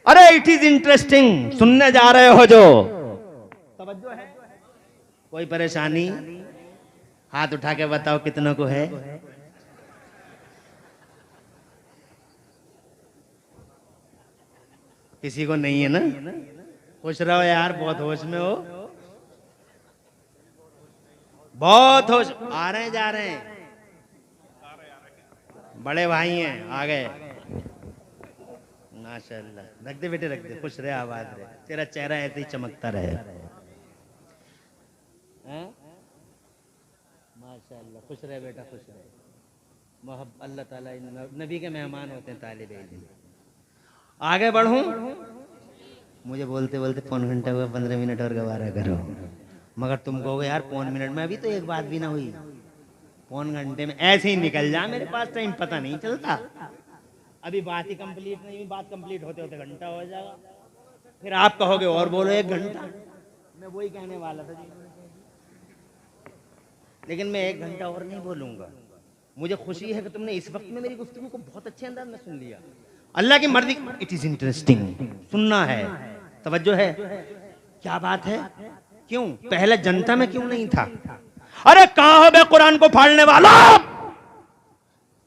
[SPEAKER 1] अरे इट इज इंटरेस्टिंग, सुनने जा रहे हो जो? तवज्जो है? कोई परेशानी? हाथ उठा के बताओ कितनों को है? किसी को नहीं है ना? खुश रहो यार, बहुत होश में हो, बहुत होश। आ रहे हैं, जा रहे हैं, बड़े भाई हैं, आ गए। माशाल्लाह, रख दे बेटे, रख दे। खुश रहे, आबाद रहे, तेरा चेहरा ऐसे ही चमकता रहे। हैं? माशाल्लाह, खुश रहे बेटा, खुश रहे। अल्लाह ताला नबी के मेहमान होते हैं तालिब इल्म। आगे बढ़ूं? मुझे बोलते बोलते पौन घंटा हुआ, 15 मिनट और गवारा करो। मगर तुम कहोगे यार पौन मिनट में अभी तो एक बात भी ना हुई, पौन घंटे में ऐसे ही निकल जा, मेरे पास टाइम पता नहीं चलता। अभी बात ही कंप्लीट नहीं हुई, बात कंप्लीट होते होते घंटा हो जाएगा, फिर आप कहोगे और बोलो 1 घंटा। मैं वही कहने वाला था जी, लेकिन मैं 1 घंटा और नहीं बोलूंगा। मुझे खुशी है कि तुमने इस वक्त में मेरी गुफ्तगू को बहुत अच्छे अंदाज में सुन लिया। अल्लाह की मर्जी, इट इज इंटरेस्टिंग, सुनना है, तवज्जो है। क्या बात है? क्यों पहले जनता में क्यों नहीं था?
[SPEAKER 2] अरे कहां हो बे कुरान को फाड़ने वाला?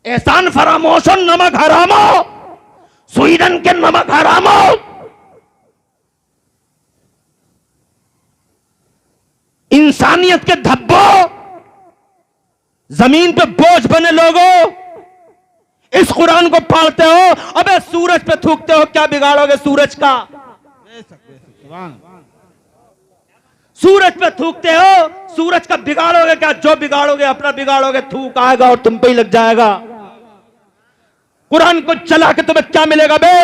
[SPEAKER 2] एहसान फरामोश, नमक हरामो, स्वीडन के नमक हरामो। इंसानियत के धब्बो, जमीन पे बोझ बने लोगों, इस कुरान को फाड़ते हो। अबे सूरज पे थूकते हो, क्या बिगाड़ोगे सूरज का? सूरज पे थूकते हो, सूरज का बिगाड़ोगे क्या? जो बिगाड़ोगे अपना बिगाड़ोगे, थूक आएगा और तुम पे ही लग जाएगा। कुरान को चला के तुम्हें क्या मिलेगा बे?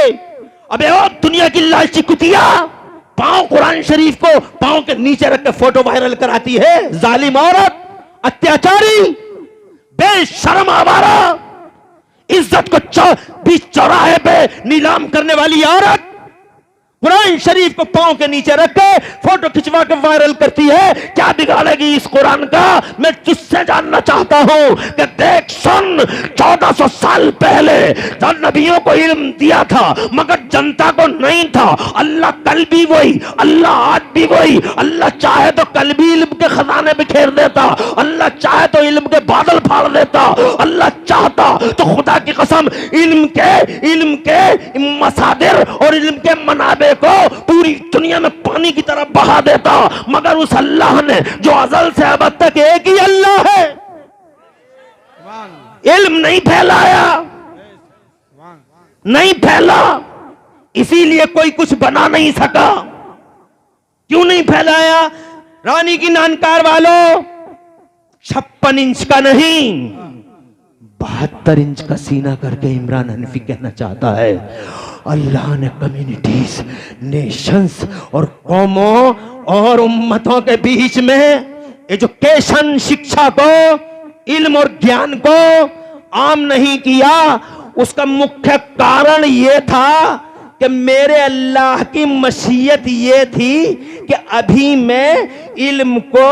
[SPEAKER 2] अबे ओ दुनिया की लालची कुतिया, पांव कुरान शरीफ को पांव के नीचे रख के फोटो वायरल कराती है। जालिम औरत, अत्याचारी, बेशर्म आवारा, इज्जत को बीच चौराहे पे नीलाम करने वाली औरत कुरान शरीफ को पांव के नीचे रख के फोटो खिंचवा के वायरल करती है। क्या बिगाड़ेगी इस कुरान का? मैं तुझसे जानना चाहता हूं कि देख सुन, 1400 साल पहले जब नबियों को इल्म दिया था मगर जनता को नहीं था। अल्लाह कल भी वही, अल्लाह आज भी वही। अल्लाह चाहे तो कल भी इल्म के खजाने बिखेर देता, अल्लाह चाहे तो इल्म के बादल फाड़ देता, अल्लाह चाहता तो खुदा की कसम इल्म के मसादिर और इल्म के मनाबे को पूरी दुनिया में पानी की तरह बहा देता। मगर उस अल्लाह ने जो अज़ल से अब तक एक ही अल्लाह है, इल्म नहीं फैलाया, नहीं फैला, इसीलिए कोई कुछ बना नहीं सका। क्यों नहीं फैलाया? रानी की नानकार वालों, 56 इंच का नहीं 72 इंच का सीना करके इमरान हनफी कहना चाहता है अल्लाह ने कम्युनिटीज, नेशंस और कौमों और उम्मतों के बीच में एजुकेशन, शिक्षा को, इल्म और ज्ञान को आम नहीं किया। उसका मुख्य कारण यह था कि मेरे अल्लाह की मशीयत ये थी कि अभी मैं इल्म को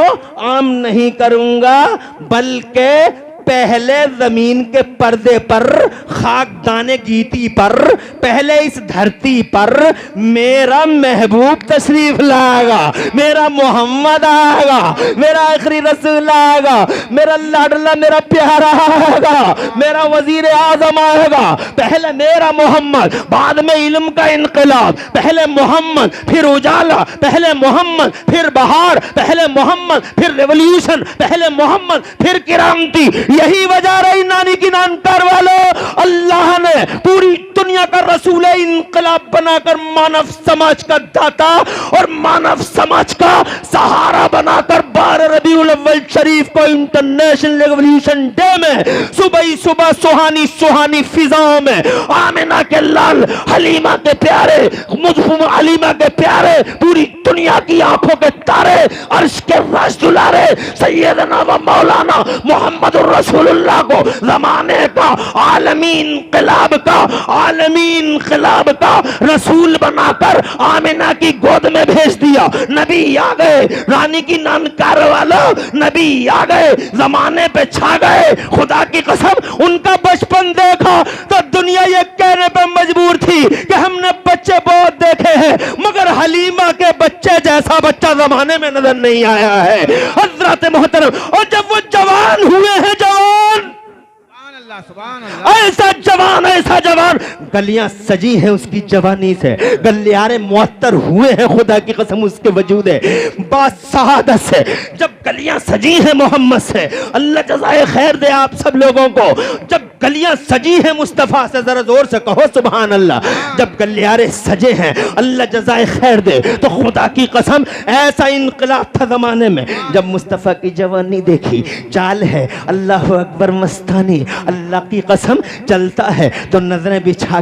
[SPEAKER 2] आम नहीं करूंगा, बल्कि पहले जमीन के पर्दे पर, खाकदाने गीती पर, पहले इस धरती पर मेरा महबूब तशरीफ लाएगा, मेरा मोहम्मद आएगा, मेरा आखिरी रसूल आएगा, मेरा लाडला, मेरा प्यारा आएगा, मेरा वजीर आजम आएगा। पहले मेरा मोहम्मद, बाद में इल्म का इनकलाब। पहले मोहम्मद फिर उजाला, पहले मोहम्मद फिर बहार, पहले मोहम्मद फिर रेवोल्यूशन, पहले मोहम्मद फिर क्रांति। यही वजह रही नानी की नानकार वालों, अल्लाह ने पूरी दुनिया का रसूल इनकलाब बनाकर मानव समाज का दाता और मानव समाज का सहारा बनाकर 12 रबीउल अव्वल शरीफ को इंटरनेशनल रेवोल्यूशन डे में सुबह ही सुबह सुहानी सुहानी फिजाओं में आमिना के लाल, हलीमा के प्यारे, मुजफुम हलीमा के प्यारे, पूरी दुनिया की आंखों के तारे, अर्श के रस दुलारे सैयदना व मौलाना मोहम्मद रसूलुल्लाह को जमाने का आलमी इनकलाब का रसूल बनाकर आमिना की गोद में भेज दिया। नबी आ गए, रानी की नानकार वाला नबी आ गए, जमाने पे छा गए। खुदा की कसम उनका बचपन देखा तो दुनिया ये कहने पे मजबूर थी कि हमने बच्चे बहुत देखे हैं मगर हलीमा के बच्चे जैसा बच्चा जमाने में नजर नहीं आया है। हजरत मोहतरम, और जब वो जवान हुए हैं, जवान, ऐसा जवान गलियां सजी हैं उसकी जवानी से, गलियारे मुअत्तर हुए हैं खुदा की कसम उसके वजूद है बासहादत से। जब गलियां सजी हैं मोहम्मद से, अल्लाह जज़ाए खैर दे आप सब लोगों को। जब गलियां सजी हैं मुस्तफ़ा से, जरा जोर से कहो सुभान अल्लाह। जब गलियारे सजे हैं अल्लाह जज़ाए खैर दे, तो खुदा की कसम ऐसा इनकलाब था जमाने में जब मुस्तफ़ा की जवानी देखी। चाल है अल्लाह अकबर मस्तानी, अल्लाह की कसम चलता है तो नजरें बिछा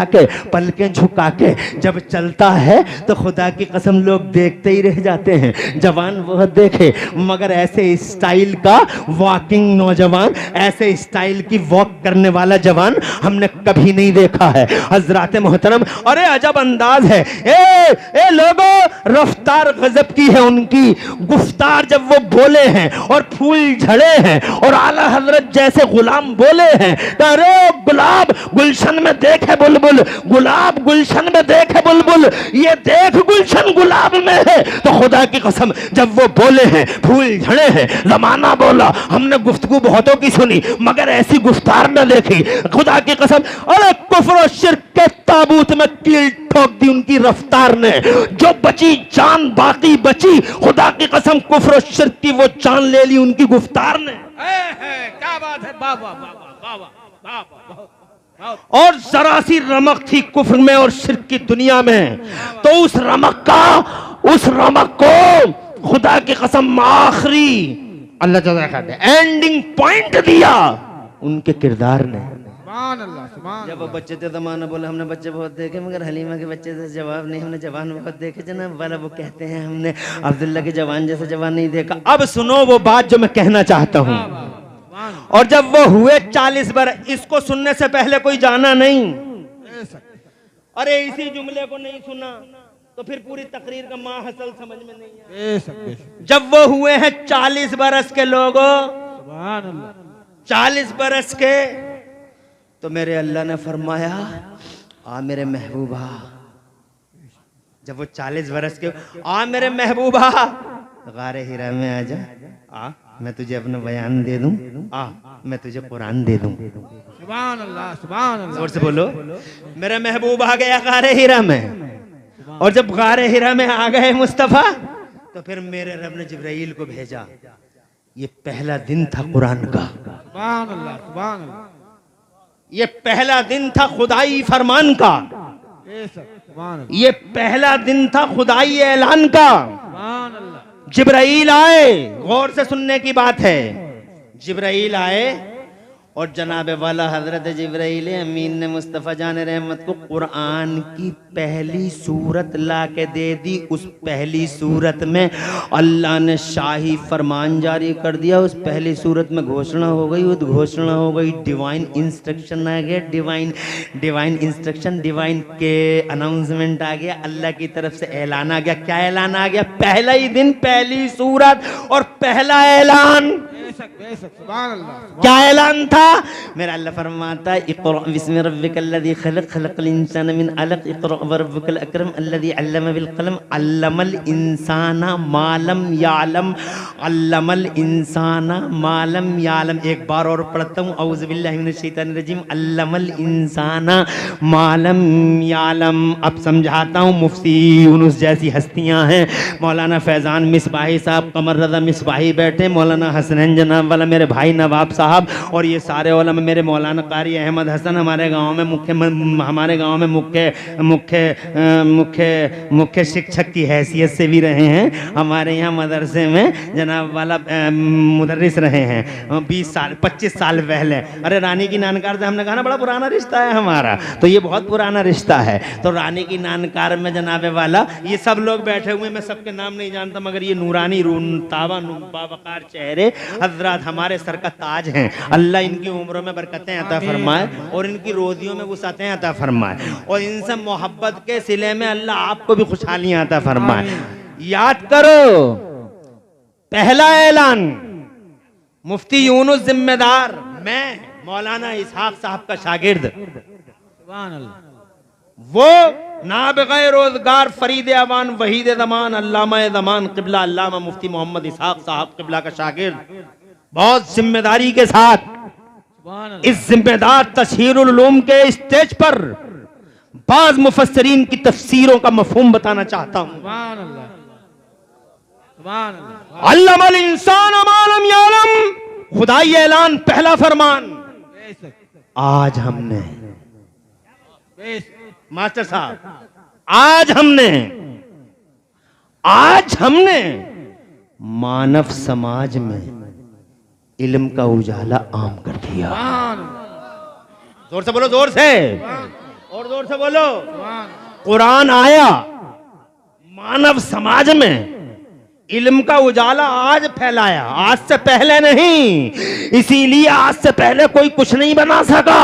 [SPEAKER 2] के पलकें झुका के जब चलता है तो खुदा की कसम लोग देखते ही रह जाते हैं। जवान वह देखे मगर ऐसे स्टाइल का वॉकिंग नौजवान, ऐसे स्टाइल की वॉक करने वाला जवान हमने कभी नहीं देखा है। हजरात मोहतरम, अरे अजब अंदाज है। ए लोगो, रफ्तार गजब की है उनकी, गुफ्तार जब वो बोले हैं और फूल झड़े हैं और आला हजरत जैसे गुलाम बोले हैं, अरे गुलाब गुलशन में देखे बुलबुल, गुलाब गुलशन में देखे बुलबुल, ये देख गुलशन गुलाब में है। तो खुदा की कसम जब वो बोले हैं फूल झड़े हैं, जमाना बोला, हमने गुफ्तगू बहुतों की सुनी मगर ऐसी गुफ्तार न देखी। खुदा की कसम, अरे कुफ्र और शिर्क के ताबूत में कील ठोक दी उनकी रफ्तार ने। जो बची जान बाकी बची, खुदा की कसम कुफ्र और शिर्क की वो जान ले ली उनकी गुफ्तार ने।
[SPEAKER 3] क्या बात है, वाह वाह वाह वाह वाह।
[SPEAKER 2] और जरा सी रमक थी कुफ्र में और शिर्क की दुनिया में, तो उस रमक को खुदा की कसम आखिरी अल्लाह जज़ा खाते एंडिंग पॉइंट दिया उनके किरदार ने।
[SPEAKER 3] सुभान अल्लाह, सुभान
[SPEAKER 1] जब वो बच्चे थे जमाना बोला हमने बच्चे बहुत देखे मगर हलीमा के बच्चे से जवाब नहीं, हमने जवान बहुत देखे जनाब वाला। वो कहते हैं हमने अब्दुल्ला के जवान जैसे जवान नहीं देखा।
[SPEAKER 2] अब सुनो वो बात जो मैं कहना चाहता हूं। और जब वो हुए 40 बरस, इसको सुनने से पहले कोई जाना नहीं, अरे इसी जुमले को नहीं सुना तो फिर पूरी तकरीर का माहसल समझ में नहीं आया। जब वो हुए हैं 40 बरस के लोगों, 40 बरस के, तो मेरे अल्लाह ने फरमाया आ मेरे महबूबा। जब वो 40 बरस के, आ मेरे महबूबा गारे हिरा में आ जा, आ मैं तुझे अपना बयान दे दूं, आ मैं तुझे कुरान दे दूं।
[SPEAKER 3] सुभान अल्लाह, सुभान अल्लाह।
[SPEAKER 2] जोर से बोलो, मेरा महबूब आ गया गारे हिरा में। और जब गारे हिरा में आ गए मुस्तफा, तो फिर मेरे रब ने जिब्राइल को भेजा। ये पहला दिन था कुरान का,
[SPEAKER 3] सुभान अल्लाह, सुभान अल्लाह।
[SPEAKER 2] ये पहला दिन था खुदाई फरमान का,
[SPEAKER 3] सुभान अल्लाह,
[SPEAKER 2] ये पहला दिन था खुदाई ऐलान का।
[SPEAKER 3] सुभान अल्लाह।
[SPEAKER 2] जिब्राइल आए, गौर से सुनने की बात है। जिब्राइल आए और जनाब वाला हजरत जिब्राइल अमीन ने मुस्तफ़ा जान रहमत को कुरान की पहली सूरत ला के दे दी। उस पहली सूरत में अल्लाह ने शाही फरमान जारी कर दिया। उस पहली सूरत में घोषणा हो गई, उद्घोषणा हो गई, डिवाइन इंस्ट्रक्शन आ गया, डिवाइन इंस्ट्रक्शन, डिवाइन के अनाउंसमेंट आ गया, अल्लाह की तरफ से ऐलान आ गया। क्या ऐलान आ गया? पहला ही दिन पहली सूरत और पहला ऐलान। क्या ऐलान था? मेरा अल्लाह फरमाता इक़रा बिस्मि रब्बिकल्लज़ी खलक़ खलक़ल इंसान मिन अलक़ इक़रा व रब्बुकल अकरम अल्लज़ी अल्लम बिल क़लम अल्लमल इंसाना मा लम यअलम, अल्लमल इंसाना मा लम यअलम। एक बार और पढ़ता हूँ, औज़ु बिल्लाहि मिनश शैतानिर रजीम, अल्लमल इंसाना मा लम यअलम। अब समझाता हूँ, मुफ्ती यूनुस जैसी हस्तियाँ हैं, मौलाना फैज़ान मिसबाही साहब, कमर रज़ा मिसबाही बैठे, मौलाना हसनैन जनाब वाला मेरे भाई नवाब साहब, और ये सारे उलमा, मेरे मौलाना कारी अहमद हसन हमारे गांव में मुख्य शिक्षक की हैसियत से भी रहे हैं। हमारे यहाँ मदरसे में जनाब वाला मुदर्रिस रहे हैं 25 साल पहले। अरे रानी की नानकार से हमने कहा ना बड़ा पुराना रिश्ता है हमारा, तो ये बहुत पुराना रिश्ता है। तो रानी की नानकार में जनाब वाला ये सब लोग बैठे हुए, मैं सबके नाम नहीं जानता मगर ये नूरानी ताबा बावकार चेहरे हजरत हमारे सर का ताज हैं। अल्लाह इनकी उम्रों में बरकतें अता फरमाए और इनकी रोजियों में वुसअतें अता फरमाए, और इनसे मोहब्बत के सिले में अल्लाह आपको भी खुशहालियां अता फरमाए। याद करो, पहला ऐलान, मुफ्ती यूनुस जिम्मेदार, मैं मौलाना इसहाक साहब का शागिर्द, वो नाबिग़े रोजगार फरीद अवान वहीद ज़मान अल्लामा ज़मान क़िबला अल्लामा मुफ्ती मोहम्मद इसहाक साहब क़िबला का शागिर्द, बहुत जिम्मेदारी के साथ
[SPEAKER 3] सुभान अल्लाह,
[SPEAKER 2] इस जिम्मेदार तशहीरुल उलूम के स्टेज पर बाज मुफस्सरीन की तफसीरों का मफहूम बताना चाहता हूं।
[SPEAKER 3] सुभान अल्लाह, सुभान अल्लाह,
[SPEAKER 2] अल्लमल इंसान मा लम यालम, खुदाई ऐलान, पहला फरमान।
[SPEAKER 3] बेशक,
[SPEAKER 2] आज हमने,
[SPEAKER 3] बेशक,
[SPEAKER 2] मास्टर साहब, आज हमने मानव समाज में इल्म का उजाला आम कर दिया।
[SPEAKER 3] सुभान अल्लाह,
[SPEAKER 2] जोर से बोलो, जोर से, और जोर से बोलो।
[SPEAKER 3] सुभान,
[SPEAKER 2] कुरान आया, मानव समाज में इल्म का उजाला आज फैलाया, आज से पहले नहीं। इसीलिए आज से पहले कोई कुछ नहीं बना सका।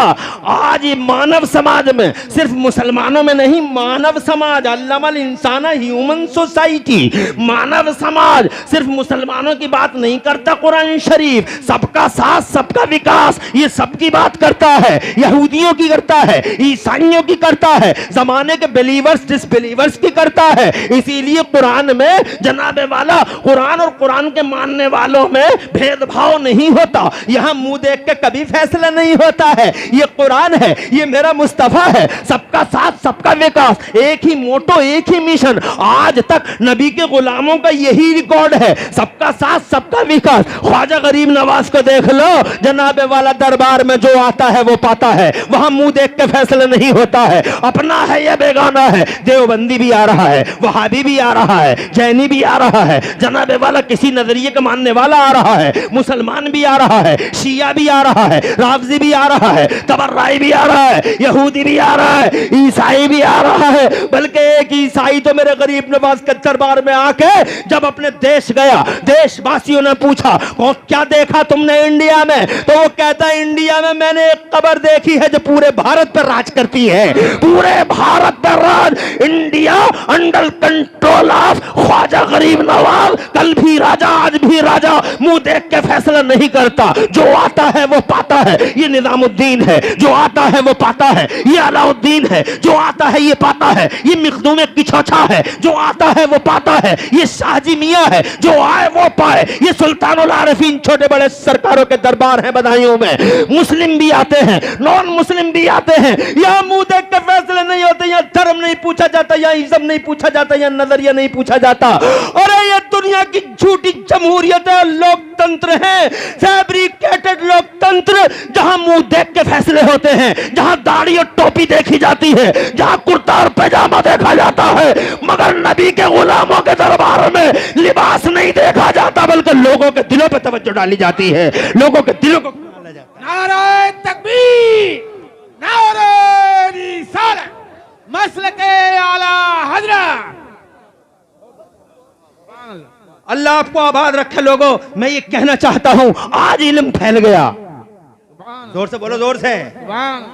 [SPEAKER 2] आज ये मानव समाज में, सिर्फ मुसलमानों में नहीं, मानव समाज, अल्लामल इंसान, ह्यूमन सोसाइटी, मानव समाज, सिर्फ मुसलमानों की बात नहीं करता कुरान शरीफ। सबका साथ, सबका विकास, ये सबकी बात करता है। यहूदियों की करता है, ईसाइयों की करता है, जमाने के बिलीवर्स डिसबिलीवर्स की करता है। इसीलिए कुरान में जनाबे वाला, कुरान और कुरान के मानने वालों में भेदभाव नहीं होता। यहां मुंह देख के कभी फैसला नहीं होता है। ये कुरान है, ये मेरा मुस्तफा है, सबका साथ, सबका विकास, एक ही मोटो, एक ही मिशन। आज तक नबी के गुलामों का यही रिकॉर्ड है, सबका साथ, सबका विकास। ख्वाजा गरीब नवाज को देख लो, जनाबे वाला दरबार में जो आता है वो पाता है। वहां मुंह देख के फैसला नहीं होता है, अपना है या बेगाना है। देवबंदी भी आ रहा है, वहाबी भी आ रहा है, जैनी भी आ रहा है, जनाबे वाला किसी नजरिए का मानने वाला आ रहा है, मुसलमान भी आ रहा है, शिया भी आ रहा है, राफजी भी आ रहा है, तबर्राई भी आ रहा है, यहूदी भी आ रहा है, ईसाई भी आ रहा है। बल्कि एक ईसाई तो मेरे गरीब नवाज के दरबार में आके जब अपने देश गया, देशवासियों ने पूछा, क्या देखा तुमने इंडिया में? तो वो कहता है, इंडिया में मैंने एक कब्र देखी है जो पूरे भारत पर राज करती है, पूरे भारत पर राज। India under control of Khwaja Garib Nawaz, कल भी राजा, आज भी राजा। मुंह देख के फैसला नहीं करता, जो आता है वो पाता है। ये निजामुद्दीन है, जो आता है वो पाता है। ये अलाउद्दीन है, जो आता है ये पाता है। ये मखदूम किचौछा है, जो आता है वो पाता है। ये शाहजी मियां है, जो आए वो पाए। ये सुल्तानुल आरिफीन, छोटे बड़े सरकारों के दरबार है बधाइयों में। मुस्लिम भी आते हैं, नॉन मुस्लिम भी आते हैं। यहाँ मुंह देख के फैसले नहीं होते, यहाँ धर्म नहीं पूछा जाता, यहाँ इज्जत नहीं पूछा जाता, यहाँ नजरिया नहीं पूछा जाता। और ये दुनिया की झूठी जमहूरियत है, लोकतंत्र है, फैब्रिकेटेड लोकतंत्र, जहां मुंह देख के फैसले होते हैं, जहां दाढ़ी और टोपी देखी जाती है, जहां कुर्ता और पैजामा देखा जाता है, मगर नबी के गुलामों के दरबार में लिबास नहीं देखा जाता, बल्कि लोगों के दिलों पर तवज्जो डाली जाती है, लोगों के दिलों को डाला जाता है।
[SPEAKER 3] नारे तकबीर, नारे रिसालत, मसलके आला हजरत। सुभान अल्लाह,
[SPEAKER 2] अल्लाह आपको आबाद रखे। लोगों, मैं ये कहना चाहता हूं, आज इल्म फैल गया।
[SPEAKER 3] सुभान
[SPEAKER 2] जोर से बोलो, जोर से।
[SPEAKER 3] सुभान,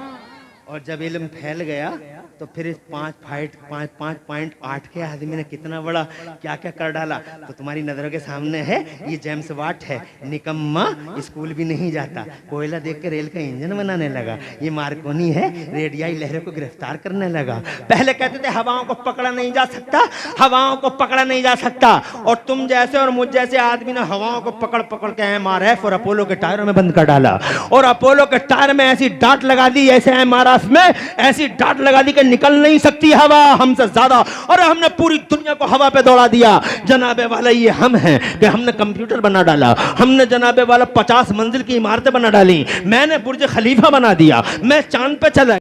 [SPEAKER 2] और जब इल्म फैल गया तो फिर इस 5.8 के आदमी ने कितना बड़ा क्या क्या कर डाला। तो तुम्हारी नजरों के सामने है, ये जेम्स वाट है, निकम्मा, स्कूल भी नहीं जाता, कोयला देख के रेल का इंजन बनाने लगा। ये मार्कोनी है, रेडियाई लहरों को गिरफ्तार करने लगा। पहले कहते थे हवाओं को पकड़ा नहीं जा सकता, हवाओं को पकड़ा नहीं जा सकता। और तुम जैसे और मुझ जैसे आदमी ने हवाओं को पकड़ पकड़ के MRF और अपोलो के टायरों में बंद कर डाला। और अपोलो के टायर में ऐसी डांट लगा दी, ऐसे MRF में ऐसी डांट लगा दी कि निकल नहीं सकती हवा हमसे ज्यादा। और हमने पूरी दुनिया को हवा पे दौड़ा दिया। जनाबे वाला ये हम हैं कि हमने कंप्यूटर बना डाला, हमने जनाबे वाला 50 मंजिल की इमारतें बना डाली, मैंने बुर्ज खलीफा बना दिया, मैं चांद पे चला